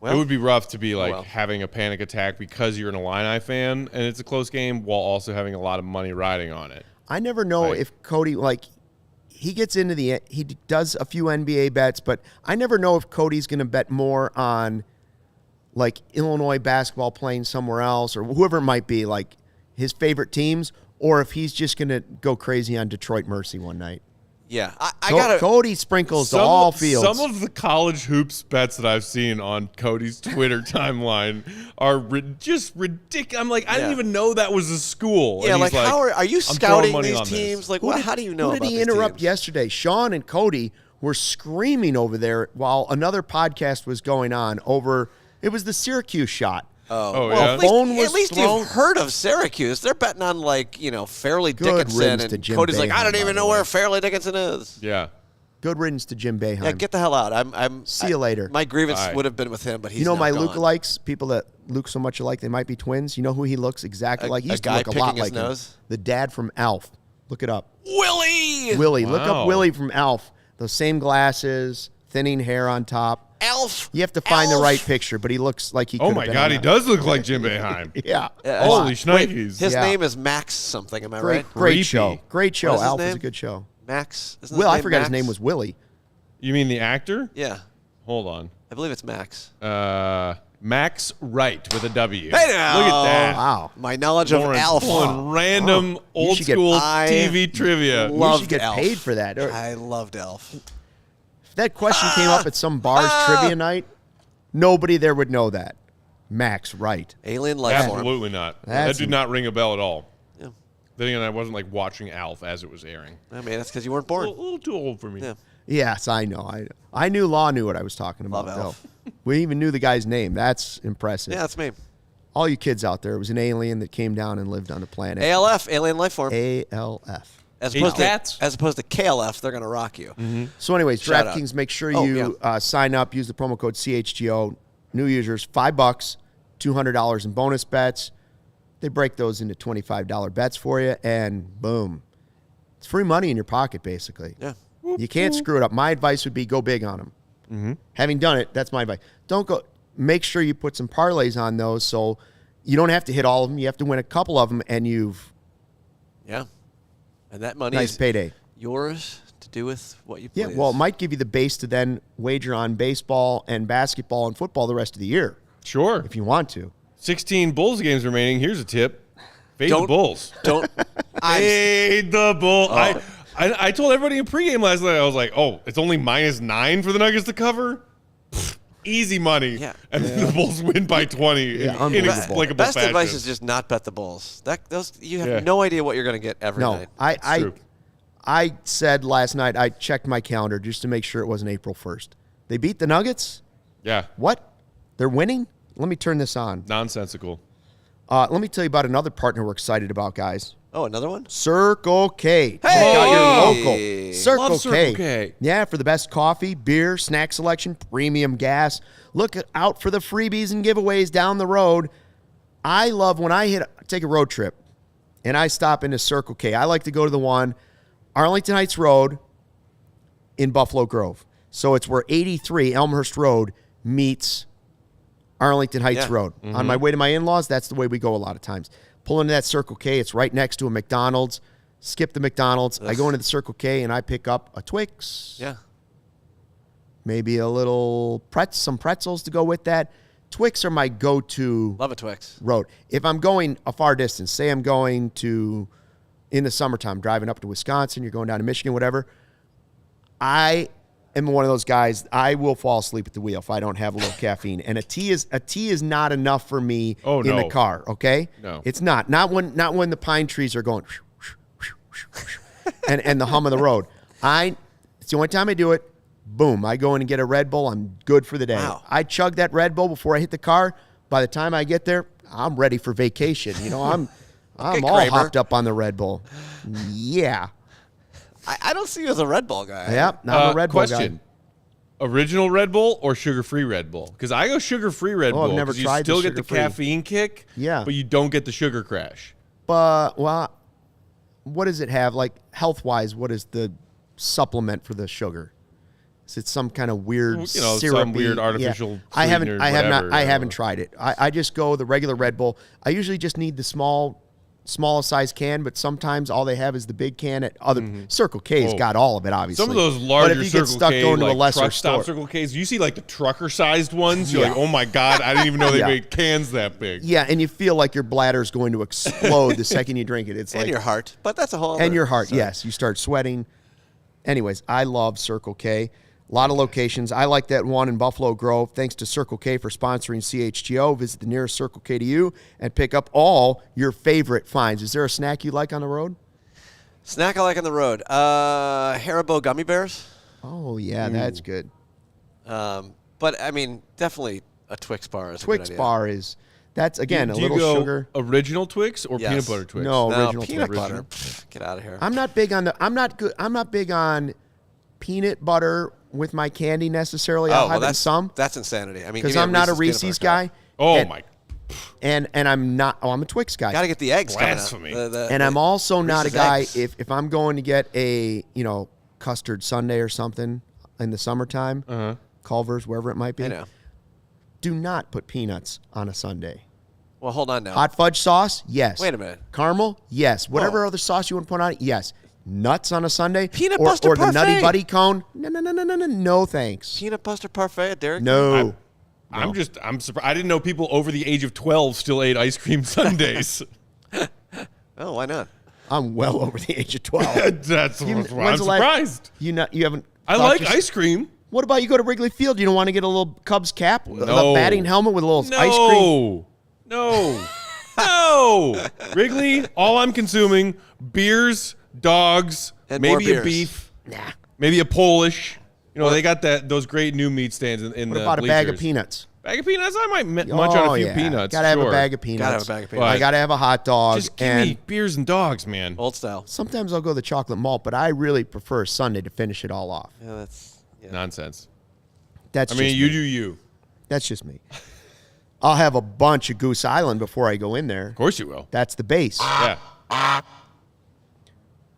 Well, It would be rough to be like well. having a panic attack because you're an Illini fan and it's a close game while also having a lot of money riding on it. I never know Right. if Cody, he gets into he does a few NBA bets, but I never know if Cody's going to bet more on, Illinois basketball playing somewhere else or whoever it might be, his favorite teams, or if he's just going to go crazy on Detroit Mercy one night. yeah. I got to. Cody sprinkles to all fields. Some of the college hoops bets that I've seen on Cody's Twitter timeline are just ridiculous. I'm like, I didn't Yeah. even know that was a school. Yeah, And he's how are you "I'm throwing scouting money these on this." teams? How do you know Who about did he these interrupt teams? yesterday? Sean and Cody were screaming over there while another podcast was going on over. It was the Syracuse shot. Oh, Well, yeah? at least, phone was at least thrown- you've heard of Syracuse. They're betting on Fairleigh Good Dickinson, riddance to and Jim Cody's like, Boeheim, I don't by even the know way. where Fairleigh Dickinson is. Yeah. Good riddance to Jim Boeheim. Yeah, get the hell out. I'm. See you later. My grievance Bye. would have been with him, but he's You know now my gone. lookalikes, people that look so much alike they might be twins. You know who he looks exactly like? He a used to guy look a lot picking his like him. nose? The dad from Alf. Look it up. Willie. Willie. Look Wow. up Willie from Alf. Those same glasses, thinning hair on top. Elf. You have to find the Elf. right picture, but he looks like he could Oh have my been God, on he that. does look like Jim Boeheim. Yeah. Holy Wait, shnikes. his Yeah. name is Max something. Am I Great, right? great Creepy. show. Great show. What is his Alf is name? a good show. Max. Isn't his Will, I name forgot his Max? name was Willie. You mean the actor? Yeah, Hold on. I believe it's Max. Max Wright with a W. Hey now. Look at that. Wow. My knowledge Lawrence of Alf. pulling random old should get- school I TV trivia. You Loved should get Alf. paid for that. I loved Elf. If that question came up at some bar's trivia night, nobody there would know that. Max Wright. Alien life form. Absolutely not. That's That did not ring a bell at all. Yeah. Then again, I wasn't watching Alf as it was airing. I mean, that's because you weren't A born. little too old for me. Yeah. Yes, I know. I knew Law knew what I was talking about, Love though. Alf. We even knew the guy's name. That's impressive. Yeah, that's me. All you kids out there, it was an alien that came down and lived on the planet. ALF, alien life form. ALF. As Hate opposed, cats? to, as opposed to KLF, they're going to rock you. So anyways, Shout out. DraftKings, make sure Oh, you sign up, use the promo code CHGO. New users, $5, $200 in bonus bets. They break those into $25 bets for you, and boom. It's free money in your pocket, basically. Yeah. You can't screw it up. My advice would be go big on them. Having done it, that's my advice. Don't go. Make sure you put some parlays on those so you don't have to hit all of them. You have to win a couple of them, and you've Yeah. And that money nice is payday. yours to do with what you Yeah, please. well, it might give you the base to then wager on baseball and basketball and football the rest of the year Sure. if you want to. 16 Bulls games remaining. Here's a tip. Fade the Don't- Bulls. Don't. Fade the Bulls. Oh. I told everybody in pregame last night, I was like, oh, it's only -9 for the Nuggets to cover? Pfft, easy money, Yeah. and then the Bulls win by 20. Yeah, unbelievable. Inexplicable Best fashion. advice is just not bet the Bulls. You have no idea what you're going to get every No, night. True. I said last night, I checked my calendar just to make sure it wasn't April 1st. They beat the Nuggets? Yeah, What? They're winning? Let me turn this on. nonsensical. Let me tell you about another partner we're excited about, guys. Oh, another one? Circle K. Check Hey! out your local Circle Love K. Circle K. Yeah, for the best coffee, beer, snack selection, premium gas. Look out for the freebies and giveaways down the road. I love when I take a road trip and I stop into Circle K. I like to go to the one Arlington Heights Road in Buffalo Grove. So it's where 83 Elmhurst Road meets Arlington Heights Road. On my way to my in-laws, that's the way we go a lot of times. Pull into that Circle K. It's right next to a McDonald's. Skip the McDonald's. I go into the Circle K and I pick up a Twix. Yeah. Maybe a little some pretzels to go with that. Twix are my go-to Love a Twix. road. If I'm going a far distance, say I'm going to, in the summertime, driving up to Wisconsin, you're going down to Michigan, whatever, I am one of those guys, I will fall asleep at the wheel if I don't have a little caffeine. And a tea is not enough for me in the car, okay? No. It's not. Not when the pine trees are going and the hum of the road. It's the only time I do it. Boom, I go in and get a Red Bull. I'm good for the day. Wow. I chug that Red Bull before I hit the car. By the time I get there, I'm ready for vacation. You know, I'm all Kramer. hopped up on the Red Bull. Yeah. I don't see you as a Red Bull guy. Yep, I'm a Red Bull Question. guy. Original Red Bull or sugar-free Red Bull? Because I go sugar-free Red Oh, I've Bull. never 'cause tried the you still get the sugar-free. caffeine kick, Yeah. but you don't get the sugar crash. But, well, what does it have? Like, health-wise, what is the supplement for the sugar? Is it some kind of weird some syrupy? weird artificial I haven't whatever. tried it. I just go the regular Red Bull. I usually just need the smallest size can, but sometimes all they have is the big can at other Circle K's got all of it, obviously. Some of those larger but if you get Circle stuck K, going to a like lesser truck store, stop Circle K's, you see like the trucker-sized ones. You're Yeah. like, oh my god, I didn't even know they Yeah. made cans that big. yeah, and you feel like your bladder is going to explode the second you drink it. It's And like your heart. But that's a whole and other your heart. story. Yes, you start sweating. Anyways, I love Circle K. A lot of locations. I like that one in Buffalo Grove. Thanks to Circle K for sponsoring CHGO. Visit the nearest Circle K to you and pick up all your favorite finds. Is there a snack you like on the road? Snack I like on the road. Haribo gummy bears. Oh, yeah, that's good. But, I mean, definitely a Twix bar is a Twix good idea. bar is, that's, again, Do a you little go sugar. original Twix or Yes. peanut butter Twix? No, No, original peanut Twix. butter. Get out of here. I'm not big on I'm not big on peanut butter with my candy necessarily. I'll have it in some. That's insanity. I mean, Because I'm not a Reese's guy. Oh and, my! And I'm not. Oh, I'm a Twix guy. Got to get the eggs Blasphemy. coming out. And I'm also not a Reese's guy. eggs. If I'm going to get a custard sundae or something in the summertime, Culver's, wherever it might be, I know. do not put peanuts on a sundae. Well, hold on now. Hot fudge sauce, yes. Wait a minute. Caramel, yes. Whatever Whoa. other sauce you want to put on it, yes. Nuts on a sundae, Peanut or, butter or the Nutty parfait. Buddy cone. No, thanks. Peanut butter parfait at Dairy Queen? No. I'm surprised. I didn't know people over the age of 12 still ate ice cream sundaes. Oh, why not? I'm well over the age of 12. That's When's why I'm the last- surprised. You haven't. I thought like yourself- ice cream. What about you go to Wrigley Field? You don't want to get a little Cubs cap, No. a batting helmet with a little No, ice cream? no. Wrigley, all I'm consuming, beers, dogs, And more maybe a beers. beef, Nah. maybe a Polish. They got those great new meat stands in What the about a bag of bleachers. peanuts? Bag of peanuts? I might munch on a few peanuts. Gotta have a sure. bag of peanuts. Gotta have a bag of But- peanuts. I gotta have a hot dog. Just give and me beers and dogs, man. Old style. sometimes I'll go the chocolate malt, but I really prefer Sunday to finish it all off. Yeah, that's... Yeah. Nonsense. That's I mean, just you me. do you. That's just me. I'll have a bunch of Goose Island before I go in there. Of course you will. That's the base. All Yeah.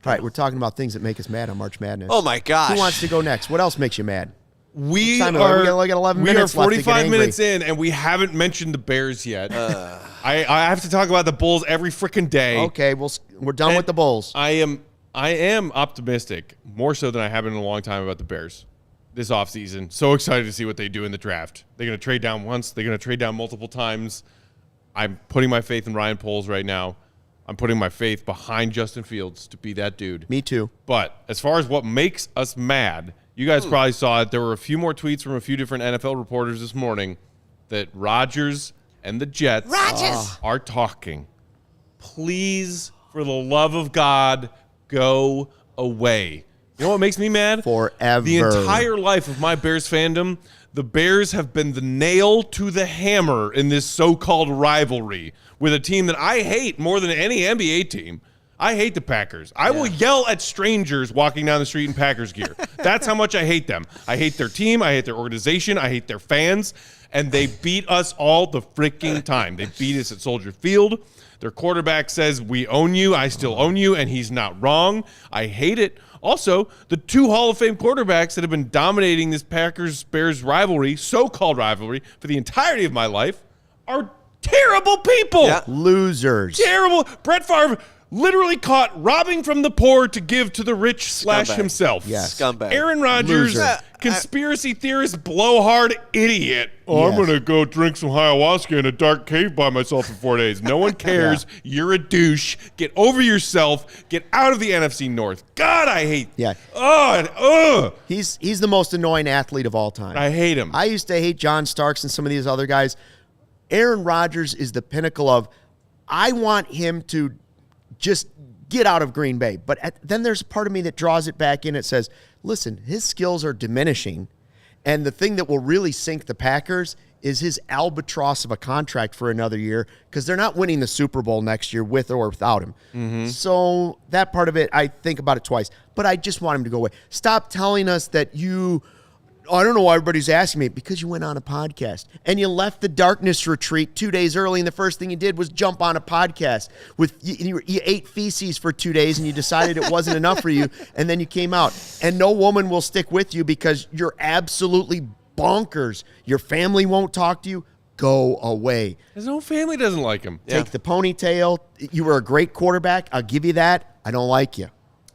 right, we're talking about things that make us mad on March Madness. Oh, my gosh. Who wants to go next? What else makes you mad? We Time are, we got like 11 minutes we left are to get 45 angry. minutes in, and we haven't mentioned the Bears yet. I have to talk about the Bulls every freaking day. Okay, we're done And with the Bulls. I am optimistic, more so than I have been in a long time, about the Bears this offseason. So excited to see what they do in the draft. They're going to trade down once. They're going to trade down multiple times. I'm putting my faith in Ryan Poles right now. I'm putting my faith behind Justin Fields to be that dude. Me too. But as far as what makes us mad You guys probably saw it. There were a few more tweets from a few different NFL reporters this morning that Rodgers and the Jets are talking. Please, for the love of God, go away. You know what makes me mad? Forever. The entire life of my Bears fandom, the Bears have been the nail to the hammer in this so-called rivalry with a team that I hate more than any NBA team. I hate the Packers. I will yell at strangers walking down the street in Packers gear. That's how much I hate them. I hate their team. I hate their organization. I hate their fans. And they beat us all the freaking time. They beat us at Soldier Field. Their quarterback says, we own you. I still own you. And he's not wrong. I hate it. Also, the two Hall of Fame quarterbacks that have been dominating this Packers-Bears rivalry, so-called rivalry, for the entirety of my life are terrible people. Yeah. Losers. Terrible. Brett Favre literally caught robbing from the poor to give to the rich / himself. Yes. Scumbag. Aaron Rodgers, Loser. conspiracy theorist, blowhard idiot. Oh, I'm Yes. going to go drink some ayahuasca in a dark cave by myself for 4 days. No one cares. You're a douche. Get over yourself. Get out of the NFC North. God, I hate. Yeah. He's the most annoying athlete of all time. I hate him. I used to hate John Starks and some of these other guys. Aaron Rodgers is the pinnacle of, I want him to just get out of Green Bay. But then there's a part of me that draws it back in. It says, listen, his skills are diminishing. And the thing that will really sink the Packers is his albatross of a contract for another year, because they're not winning the Super Bowl next year with or without him. Mm-hmm. So that part of it, I think about it twice. But I just want him to go away. Stop telling us that I don't know why everybody's asking me, because you went on a podcast and you left the darkness retreat 2 days early, and the first thing you did was jump on a podcast with you ate feces for 2 days and you decided it wasn't enough for you, and then you came out, and no woman will stick with you because you're absolutely bonkers. Your family won't talk to you. Go away. His own family doesn't like him. Take the ponytail. You were a great quarterback. I'll give you that. I don't like you.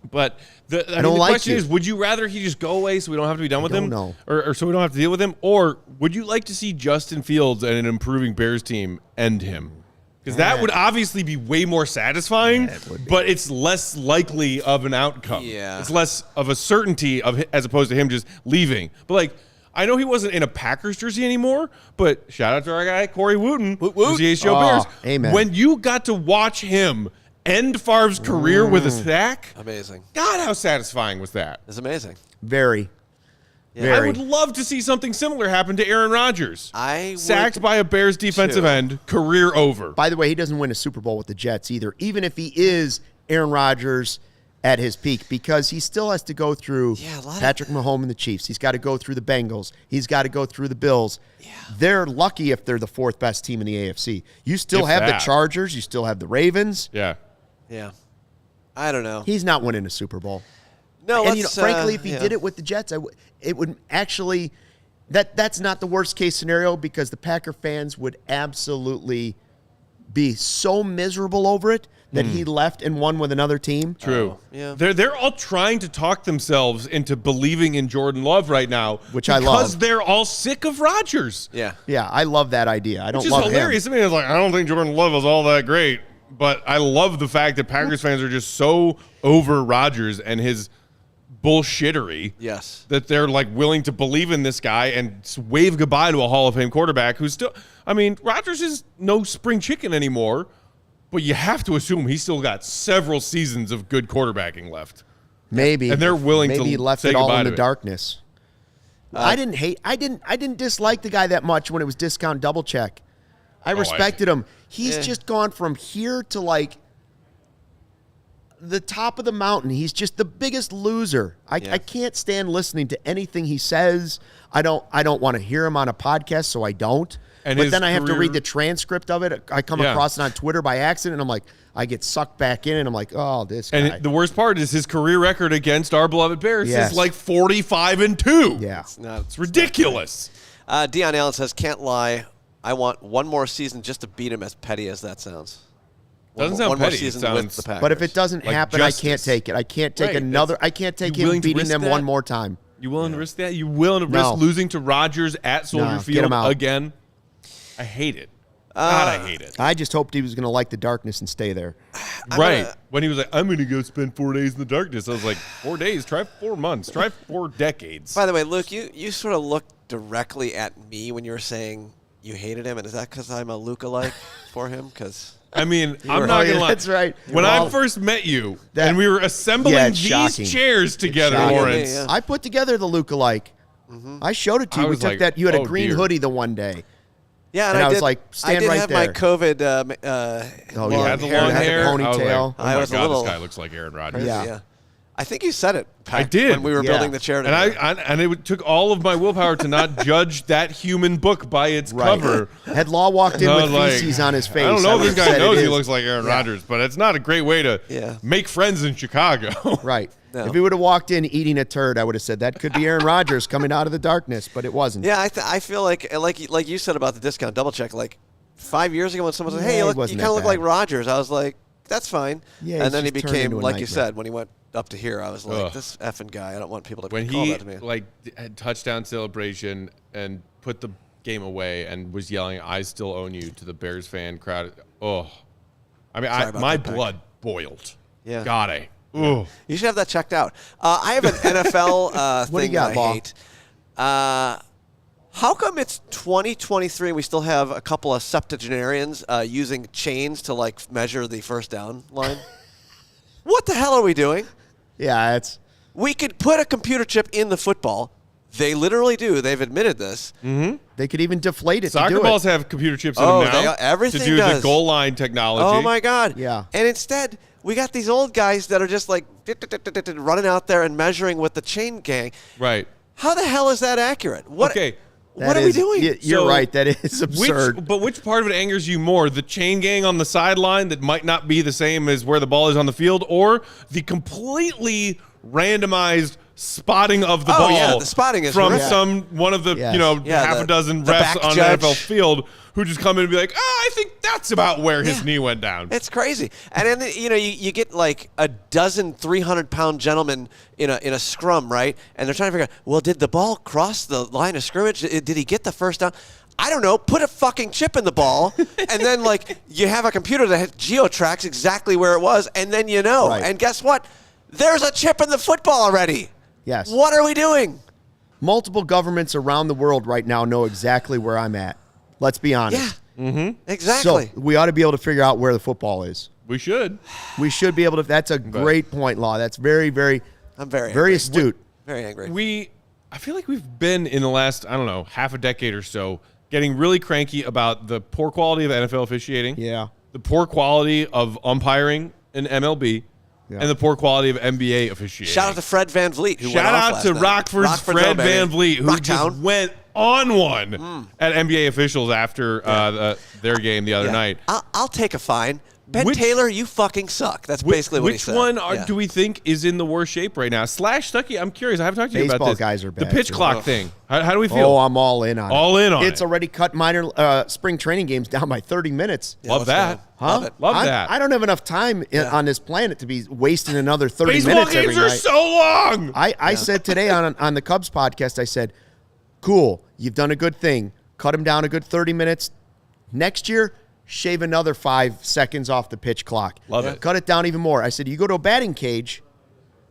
But the like question you. is, would you rather he just go away so we don't have to be done with him? don't know. Or so we don't have to deal with him? Or would you like to see Justin Fields and an improving Bears team end him? Because that would obviously be way more satisfying, but it's less likely of an outcome. Yeah. It's less of a certainty as opposed to him just leaving. But, like, I know he wasn't in a Packers jersey anymore, but shout out to our guy, Corey Wooten, who's the HGO Bears. Amen. When you got to watch him end Favre's career with a sack, Amazing. God, how satisfying was that? It's amazing. Very. Yeah. Very. I would love to see something similar happen to Aaron Rodgers. Sacked would by a Bears defensive too. end, career over. By the way, he doesn't win a Super Bowl with the Jets either, even if he is Aaron Rodgers at his peak, because he still has to go through Patrick Mahomes and the Chiefs. He's got to go through the Bengals. He's got to go through the Bills. Yeah. They're lucky if they're the fourth best team in the AFC. You still have the Chargers. You still have the Ravens. Yeah. Yeah. I don't know. He's not winning a Super Bowl. No, and frankly, if he did it with the Jets, it would actually that's not the worst case scenario, because the Packer fans would absolutely be so miserable over it that he left and won with another team. True. Yeah. They're all trying to talk themselves into believing in Jordan Love right now, Which I love. because they're all sick of Rodgers. Yeah. Yeah, I love that idea. I don't Which is love hilarious. him. I mean, it's like, I don't think Jordan Love is all that great, but I love the fact that Packers fans are just so over Rodgers and his bullshittery. Yes. That they're like willing to believe in this guy and wave goodbye to a Hall of Fame quarterback who's still, I mean, Rodgers is no spring chicken anymore, but you have to assume he's still got several seasons of good quarterbacking left. Maybe. And they're willing Maybe to he left say it all goodbye in to the it. darkness. I didn't dislike the guy that much when it was discount double check. I respected him. He's just gone from here to like the top of the mountain. He's just the biggest loser. I can't stand listening to anything he says. I don't want to hear him on a podcast, so I don't. And but then I have to read the transcript of it. I come across it on Twitter by accident, and I'm like, I get sucked back in, and I'm like, oh, this guy. And the worst part is his career record against our beloved Bears is like 45-2. Yeah. It's ridiculous. Deion Allen says, can't lie. I want one more season just to beat him, as petty as that sounds. Doesn't sound one more petty. season It with sounds the Packers. But if it doesn't Like happen, justice. I can't take it. I can't take Right, another. I can't take you him willing to beating risk them that? one more time. You willing to risk that? You willing to risk No. losing to Rodgers at Soldier No, get Field him out. again? I hate it. God, I hate it. I just hoped he was going to like the darkness and stay there. Right. When he was like, I'm going to go spend 4 days in the darkness. I was like, 4 days? Try 4 months. Try 4 decades. By the way, Luke, you sort of looked directly at me when you were saying you hated him, and is that because I'm a Luke-alike for him? Because I mean, I'm not going to lie. That's right. When I first met you, and we were assembling these shocking. chairs together, shocking. Lawrence. Yeah. I put together the Luke-alike. I showed it to you. I We was took like, that. You had a oh, green dear. hoodie the one day. yeah, And I was like, stand I did right have there. my COVID Oh, You yeah. had the hair, long had the hair. ponytail. I was like, oh I my was a God, little- this guy looks like Aaron Rodgers. Yeah. I think you said it. I Peck, did. when we were Yeah. building the chair. And Together. and it took all of my willpower to not judge that human book by its Right. cover. Had Law walked in I with was like, feces on his face. I don't know if this would've guy said knows it he is. looks like Aaron Rodgers, but it's not a great way to make friends in Chicago. Right. No. If he would have walked in eating a turd, I would have said that could be Aaron Rodgers coming out of the darkness, but it wasn't. Yeah, I feel like you said about the discount double check. Like 5 years ago, when someone said, Yeah, "Hey, he you wasn't kind of that look like bad. Rodgers," I was like, "That's fine." Yeah, and then he he's just turned became, into a like you nightmare. said, when he went up to here, I was like, Ugh. "This effing guy. I don't want people to When call he that to me." like had touchdown celebration and put the game away and was yelling, "I still own you" to the Bears fan crowd. Oh, I mean, Sorry about my that, Peck. blood boiled. Yeah. Got it. Oh, You should have that checked out. I have an NFL What do you thing got, that I Law? hate. How come it's 2023 and we still have a couple of septuagenarians using chains to like measure the first down line? What the hell are we doing? Yeah, it's We could put a computer chip in the football. They literally do. They've admitted this. they could even deflate it to soccer do balls it. have computer chips in Oh, them now everything to do does. the goal line technology. Oh my God! Yeah. And instead, we got these old guys that are just like running out there and measuring with the chain gang. Right. How the hell is that accurate? What? Okay. What That are we is- doing? You're So, right. That is absurd. Which part of it angers you more? The chain gang on the sideline that might not be the same as where the ball is on the field, or the completely randomized spotting of the ball? yeah, the spotting is from horrific. one of the Yes. Yeah, half a dozen the refs back on judge. the NFL field who just come in and be like, I think that's about where his Yeah. knee went down. It's crazy. And then you get like a dozen 300-pound gentlemen in a scrum, right? And they're trying to figure out, well, did the ball cross the line of scrimmage? Did he get the first down? I don't know. Put a fucking chip in the ball, and then like you have a computer that geo-tracks exactly where it was, and then you know. Right. And guess what? There's a chip in the football already. Yes. What are we doing? Multiple governments around the world right now know exactly where I'm at. Let's be honest. Yeah. Exactly. So we ought to be able to figure out where the football is. We should. We should be able to. That's a great point, Law. That's very, very, I'm very very angry. astute. Very angry. I feel like we've been in the last, I don't know, half a decade or so, getting really cranky about the poor quality of NFL officiating. Yeah. The poor quality of umpiring in MLB. Yeah. And the poor quality of NBA officiating. Shout out to Fred Van Vliet, who Shout went off out last to night. Rockford's Fred baby. Van Vliet, who just Rocktown. went on one at NBA officials after their game the other Yeah. night. I'll take a fine. Ben Which- Taylor, you fucking suck. That's basically what he Which said. one Yeah. do we think is in the worst shape right now? Stucky, I'm curious. I haven't talked to you about Baseball this. guys are The bad, pitch too. clock Ugh. thing. How do we feel? Oh, I'm all in on it. All in on It's it. already cut minor spring training games down by 30 minutes. Yeah, Love let's that. go. Huh? Love it. Love that. I don't have enough time on this planet to be wasting another 30 Baseball minutes every games are night. so long. I said today on the Cubs podcast, I said, cool, you've done a good thing. Cut them down a good 30 minutes. Next year, shave another 5 seconds off the pitch clock. Love it. Cut it down even more. I said, you go to a batting cage,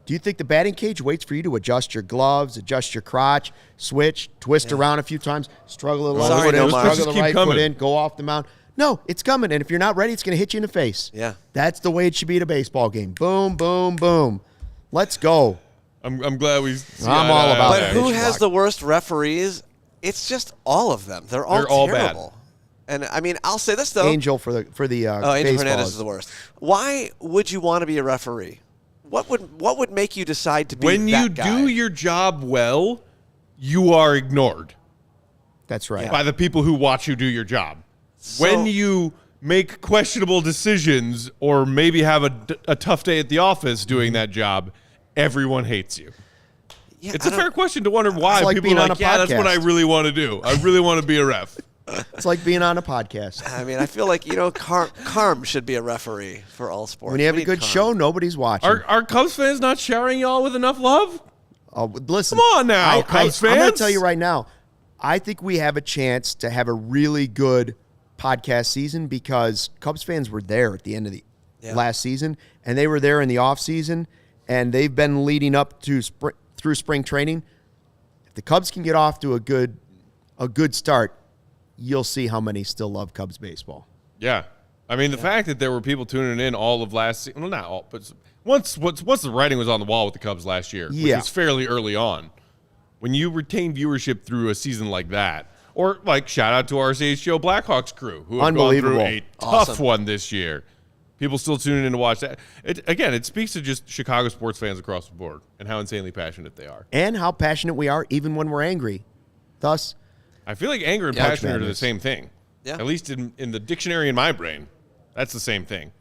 do you think the batting cage waits for you to adjust your gloves, adjust your crotch, switch, twist around a few times, struggle a little Sorry, foot in, no, struggle just the keep right coming. foot in, go off the mound? No, it's coming. And if you're not ready, it's going to hit you in the face. Yeah. That's the way it should be at a baseball game. Boom, boom, boom. Let's go. I'm glad we. See I'm all about But that. who Pitch has clock. the worst referees? It's just all of them. They're all bad. terrible. And I mean, I'll say this though. Angel for the Angel baseball Hernandez is the worst. Why would you want to be a referee? What would make you decide to be When that you guy? do your job well, you are ignored That's right. by the people who watch you do your job. When you make questionable decisions or maybe have a tough day at the office doing that job, everyone hates you. Yeah, It's I a don't- fair question to wonder why like people being are on like, a yeah, that's what I podcast. really want to do. I really want to be a ref. It's like being on a podcast. I mean, I feel like Carm should be a referee for all sports. When you have We a need good Carm. show, nobody's watching. Are Cubs fans not showering y'all with enough love? Oh, listen. Come on now, Cubs I'm going fans. to tell you right now, I think we have a chance to have a really good podcast season because Cubs fans were there at the end of last season, and they were there in the offseason, and they've been leading up to through spring training. If the Cubs can get off to a good start, you'll see how many still love Cubs baseball. Yeah. I mean, the fact that there were people tuning in all of last season, well, not all, but once the writing was on the wall with the Cubs last year, which was fairly early on, when you retain viewership through a season like that, or like shout out to our CHGO Blackhawks crew, who have gone through a tough one this year. People still tuning in to watch that. It speaks to just Chicago sports fans across the board and how insanely passionate they are. And how passionate we are even when we're angry. Thus, I feel like anger and passionate are the same thing. Yeah. At least in the dictionary in my brain. That's the same thing.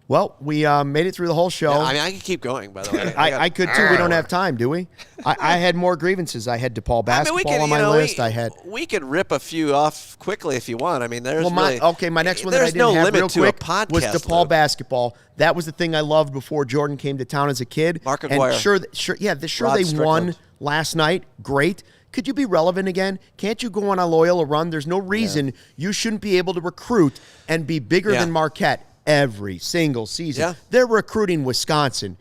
Well, we made it through the whole show. Yeah, I mean, I could keep going, by the way. I could, too. We don't have time, do we? I had more grievances. I had DePaul basketball on my list. We could rip a few off quickly if you want. I mean, there's my next one that I didn't have real quick was DePaul basketball. That was the thing I loved before Jordan came to town as a kid. Mark Aguirre. They won last night. Great. Could you be relevant again? Can't you go on a Loyola run? There's no reason you shouldn't be able to recruit and be bigger than Marquette every single season. Yeah. They're recruiting Wisconsin.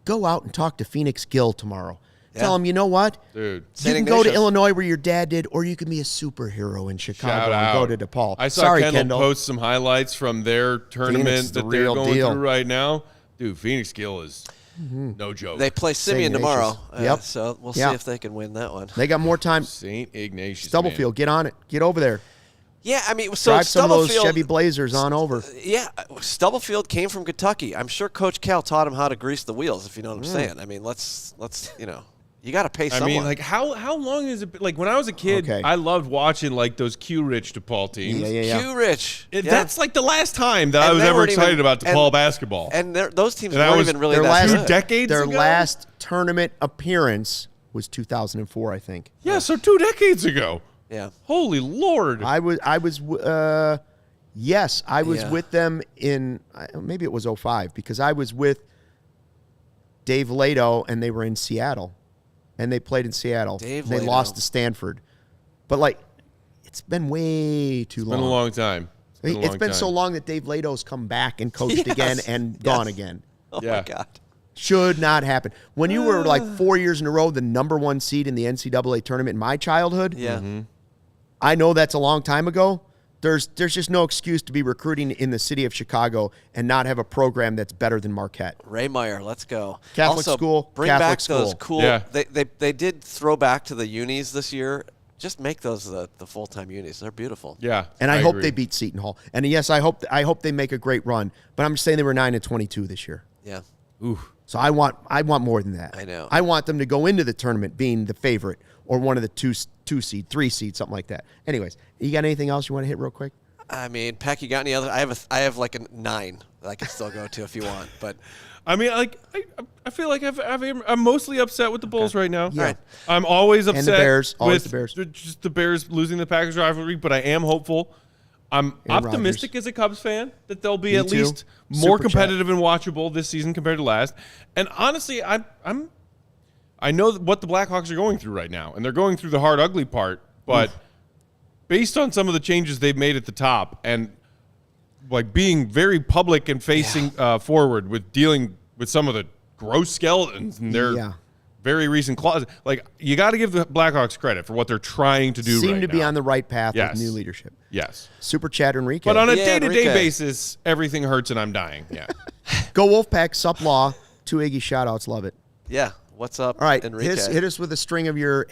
Go out and talk to Phoenix Gill tomorrow. Yeah. Tell them, you know what? Dude. You can go to Illinois where your dad did, or you can be a superhero in Chicago and go to DePaul. I saw Kendall post some highlights from their tournament that they're going through right now. Dude, Phoenix Gill is no joke. They play Simeon tomorrow. So we'll see Yep. if they can win that one. They got more time. St. Ignatius. Stubblefield, get on it. Get over there. Yeah, I mean, so drive some of those Stubblefield, Chevy Blazers on over. Yeah, Stubblefield came from Kentucky. I'm sure Coach Cal taught him how to grease the wheels, if you know what I'm saying. I mean, let's you got to pay someone. I mean, like, how long is it? Like, when I was a kid, I loved watching, like, those Q-Rich DePaul teams. Yeah. Q-Rich. That's, like, the last time that I was ever excited about DePaul basketball. And those teams weren't even really that good. 2 decades Their ago? last tournament appearance was 2004, I think. Yeah, so 2 decades ago. Yeah. Holy Lord. I was with them in, maybe it was 05, because I was with Dave Lato, and they were in Seattle. And they played in Seattle. They lost to Stanford. But, like, it's been way too long. It's been a long time. It's been so long that Dave Lato's come back and coached again and gone again. Oh, my God. Should not happen. When you were, like, 4 years in a row the number 1 seed in the NCAA tournament in my childhood, I know that's a long time ago. There's just no excuse to be recruiting in the city of Chicago and not have a program that's better than Marquette. Ray Meyer, let's go. Catholic school, bring Catholic back school. those cool. Yeah. They did throw back to the unis this year. Just make those the full-time unis. They're beautiful. Yeah. And I hope agree. they beat Seton Hall. And yes, I hope they make a great run. But I'm just saying they were 9-22 this year. Yeah. Ooh. So I want more than that. I know. I want them to go into the tournament being the favorite or one of the two seed, 3 seed, something like that. Anyways, you got anything else you want to hit real quick? I mean, Peck, you got any other? I have like a 9 that I can still go to if you want. But I mean, like, I feel like I'm mostly upset with the Bulls right now. Yeah. Right. I'm always upset. And the Bears. Always with the Bears. Just the Bears losing the Packers rivalry, but I am hopeful. I'm optimistic as a Cubs fan that they'll be at least more competitive and watchable this season compared to last. And honestly, I know what the Blackhawks are going through right now, and they're going through the hard, ugly part. But based on some of the changes they've made at the top, and like being very public and facing forward with dealing with some of the gross skeletons in their very recent clauses, like, you got to give the Blackhawks credit for what they're trying to do. Seem to be on the right path with new leadership. Yes. Super chat Enrique. But on a day-to-day basis, everything hurts and I'm dying. Yeah. Go Wolfpack, sup law. 2 Iggy shout-outs. Love it. Yeah. What's up, all right, Enrique? hit us with a string of your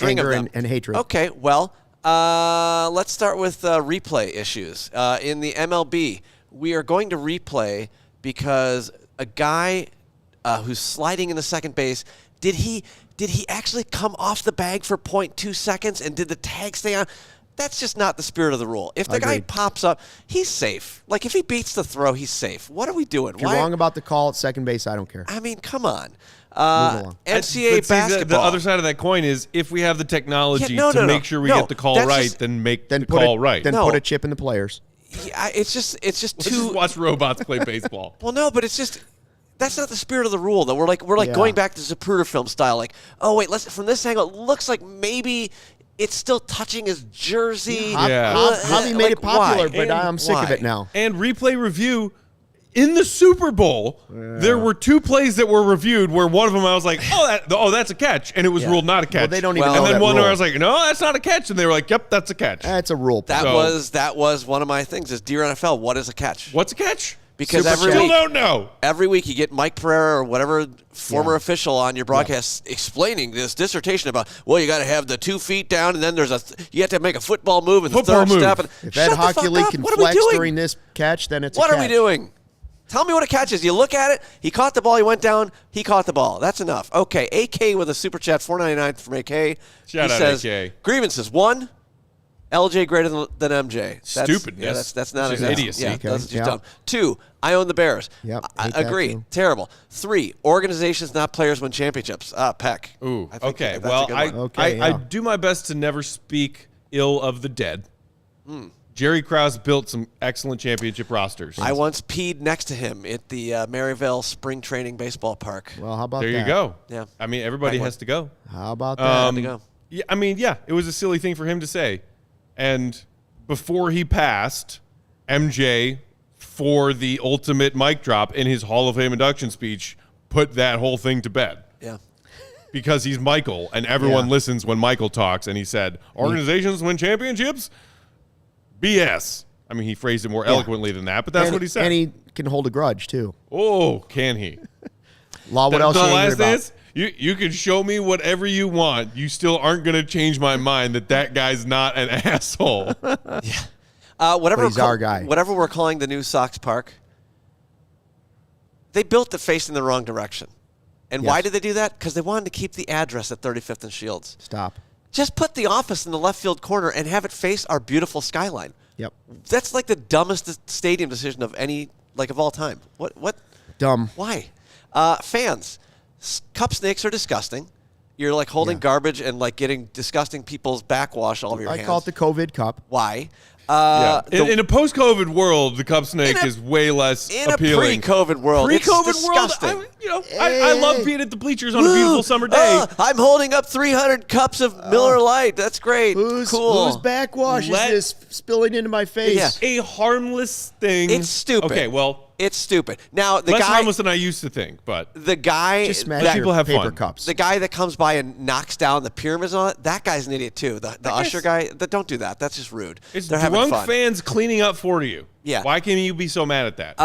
anger and hatred. Okay, well, let's start with replay issues. In the MLB, we are going to replay because a guy who's sliding into second base, did he actually come off the bag for 0.2 seconds, and did the tag stay on? That's just not the spirit of the rule. If the guy pops up, he's safe. Like, if he beats the throw, he's safe. What are we doing? If you're wrong about the call at second base, I don't care. I mean, come on. But NCAA basketball. The other side of that coin is, if we have the technology to make sure we get the call right, then make the call right. Then put a chip in the players. Yeah, it's just Let's just watch robots play baseball. Well, no, but it's just, that's not the spirit of the rule. Though we're going back to Zapruder film style. Like, oh wait, from this angle, it looks like maybe it's still touching his jersey. Javi made it popular, but I'm sick of it now. And replay review in the Super Bowl, there were 2 plays that were reviewed where one of them I was like, that's a catch, and it was ruled not a catch. Well, they don't even know and then that one rule. where I was like, no, that's not a catch, and they were like, yep, that's a catch. That's a rule. That was one of my things is Dear NFL, what is a catch? What's a catch? Because Super every chat. week, Still don't know. every week you get Mike Pereira or whatever former official on your broadcast explaining this dissertation about, well, you got to have the 2 feet down, and then you have to make a football move in the third step. And If Ed Hochuli can flex during this catch, then it's a catch. What are we doing? Tell me what a catch is. You look at it, he caught the ball, he went down, he caught the ball. That's enough. Okay, AK with a super chat, $4.99 from AK. Shout out, says, AK. Grievances. 1, LJ greater than MJ. Stupidness. Yeah, that's not Just enough. idiocy. Yeah, Okay, that's just yeah. dumb. 2, I own the Bears. Yep, I hate that agree. too. Terrible. 3, organizations, not players, win championships. Peck. Ooh, I think okay. that's a Well, good I, one. Okay, I yeah. do my best to never speak ill of the dead. Jerry Krause built some excellent championship rosters. I once peed next to him at the Maryvale Spring Training Baseball Park. Well, how about There that? you go. Yeah. I mean, everybody Back has to go. How about that? to go. Yeah, I mean, yeah, it was a silly thing for him to say. And before he passed, MJ, for the ultimate mic drop in his Hall of Fame induction speech, put that whole thing to bed. Yeah. Because he's Michael, and everyone Yeah. listens when Michael talks, and he said, organizations win championships? BS. I mean, he phrased it more eloquently than that, but that's what he said. And he can hold a grudge, too. Oh, can he? Law, what else the are you angry last about? is, you can show me whatever you want. You still aren't going to change my mind that guy's not an asshole. Whatever But he's our guy. Whatever we're calling the new Sox Park, they built it facing the wrong direction. And why Yes. did they do that? Because they wanted to keep the address at 35th and Shields. Stop. Just put the office in the left field corner and have it face our beautiful skyline. Yep. That's like the dumbest stadium decision of all time. What? Dumb. Why? Fans, cup snakes are disgusting. You're like holding garbage and like getting disgusting people's backwash all over your I hands. call it the COVID Cup. Why? Yeah. In a post-COVID world, the cup snake is way less in appealing. a pre-COVID world, Pre-COVID it's world, disgusting. I love being at the bleachers on a beautiful summer day. I'm holding up 300 cups of Miller Lite. That's great. Whose cool. backwash Let- is this spilling into my face? Yeah. A harmless thing. It's stupid. Okay, well, It's stupid. Now the less guy, harmless than I used to think, but the guy, Just smash that, your people have paper fun. cups. the guy that comes by and knocks down the pyramids on it, that guy's an idiot too. The usher guy, don't do that. That's just rude. it's They're having drunk fun. fans cleaning up for you. Yeah. Why can you be so mad at that? Go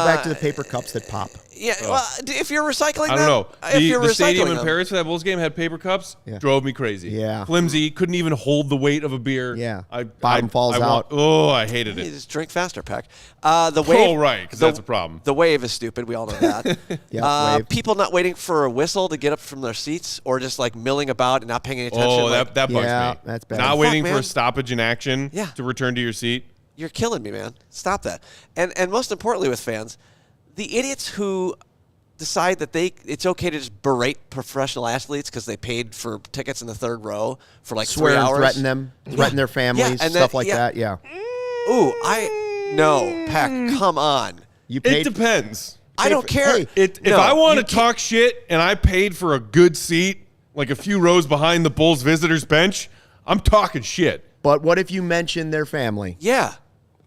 back to the paper cups that pop. Yeah, well, if you're recycling I them, don't know. if you're The recycling stadium in them, Paris for that Bulls game had paper cups. Yeah. Drove me crazy. Yeah. Flimsy. Couldn't even hold the weight of a beer. Yeah. I Bottom falls out. Oh, I hated you it. just drink faster, Peck. The wave, Oh, right, because that's a problem. The wave is stupid. We all know that. Yeah, wave. People not waiting for a whistle to get up from their seats, or just like milling about and not paying any attention. Oh, like, that bugs Yeah, me. that's bad. Not Fuck, waiting for man. a stoppage in action Yeah. to return to your seat. You're killing me, man. Stop that. And most importantly with fans, the idiots who decide that it's okay to just berate professional athletes because they paid for tickets in the third row for like Swear 3 and hours. threaten them, threaten their families, and stuff then- like yeah. that. Yeah. Ooh, no, Peck, come on. You It paid. depends. I don't care. Hey, If No, I want you to talk shit and I paid for a good seat, like a few rows behind the Bulls visitors bench, I'm talking shit. But what if you mention their family Yeah,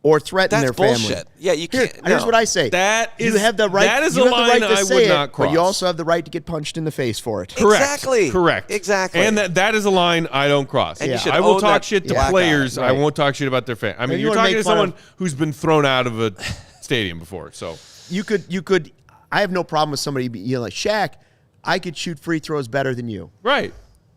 or threaten that's their bullshit. family? Yeah, you Here, can't. here's no. what I say. That you is- have the right. that is you a have the right line to I say would it, not but you cross. also have the right to get punched in the face for it. Correct. Exactly. Correct. Exactly. And that is a line I don't cross. And you should I will own talk that shit to black players. eye. I Right. won't talk shit about their fan. I mean, And you you're wanna talking make to fun someone of- who's been thrown out of a stadium before. So You could. I have no problem with somebody being like Shaq. I could shoot free throws better than you. right.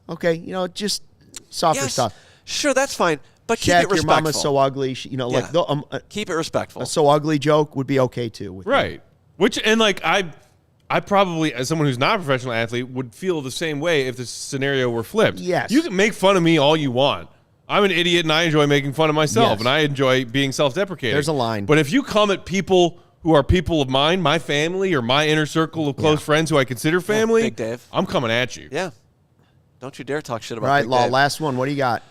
Okay, just softer yes, stuff. sure, that's fine, but keep Shaq, it your respectful. mama's so ugly. Yeah. Keep it respectful. a so ugly joke would be okay too. With me. Right. Which and like I probably, as someone who's not a professional athlete, would feel the same way if this scenario were flipped. Yes. You can make fun of me all you want. I'm an idiot and I enjoy making fun of myself Yes. and I enjoy being self-deprecating. There's a line. But if you come at people who are people of mine, my family or my inner circle of close friends who I consider family, Big Dave. I'm coming at you. Yeah. Don't you dare talk shit about All right, Big Law. Dave. Last one. What do you got?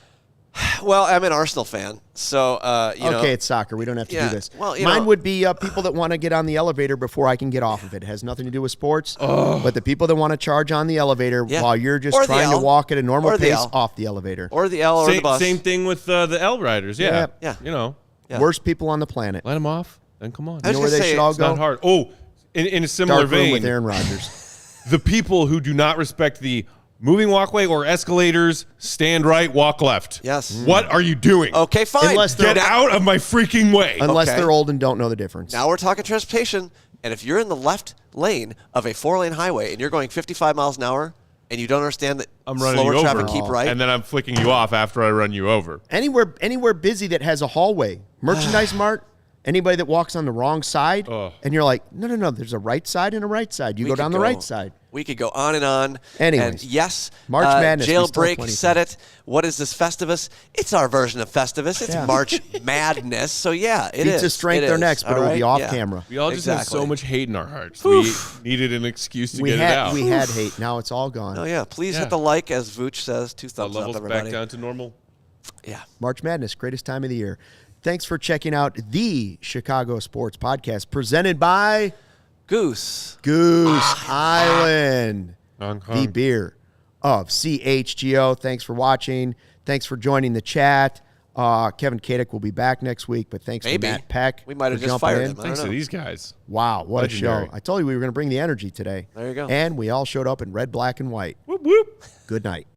Well, I'm an Arsenal fan, so you know. Okay, it's soccer. We don't have to Yeah, do this. well, you Mine know- would be people that want to get on the elevator before I can get off of it. It has nothing to do with sports. But the people that want to charge on the elevator Yeah. while you're just Or the trying to L. walk at a normal Or the pace L. off the elevator. Or the L or the Same, bus. same thing with the L riders. Yeah. Yeah. Yeah. You know, Yeah. Worst people on the planet. let them off. then come on. I You know was where gonna they say, should all It's not go? hard. Oh, in a similar Dark room vein, with Aaron Rodgers. the people who do not respect the moving walkway or escalators, stand right, walk left. Yes. What are you doing? Okay, fine. Unless they're- Get out of my freaking way. Unless Okay. they're old and don't know the difference. Now we're talking transportation, and if you're in the left lane of a 4-lane highway and you're going 55 miles an hour and you don't understand that I'm running slower you traffic over. keep right, And then I'm flicking you off after I run you over. Anywhere busy that has a hallway, merchandise mart, anybody that walks on the wrong side, Ugh. and you're like, no, there's a right side and a right side. You we go could down the right side. We could go on and on. Anyways, and yes, March Madness, we still have Jailbreak 20 said it. What is this Festivus? It's our version of Festivus. It's Yeah. March Madness. So yeah, it is. Pizza strength It or is. next, but All it will be right? off Yeah. camera. We all just have Exactly. so much hate in our hearts. We needed an excuse to get it out. We had hate. Now it's all gone. Oh yeah, please Yeah. hit the like, as Vooch says. 2 The thumbs up, levels everybody. back down to normal. Yeah. March Madness, greatest time of the year. Thanks for checking out the Chicago Sports Podcast presented by Goose. Goose Island, Hong the Kong. beer of CHGO. Thanks for watching. Thanks for joining the chat. Kevin Kadick will be back next week, but thanks Maybe. to Matt Peck. We might have for just jumping fired in. him. I don't Thanks to know. these guys. Wow, what Legendary. a show. I told you we were going to bring the energy today. There you go. And we all showed up in red, black, and white. Whoop, whoop. Good night.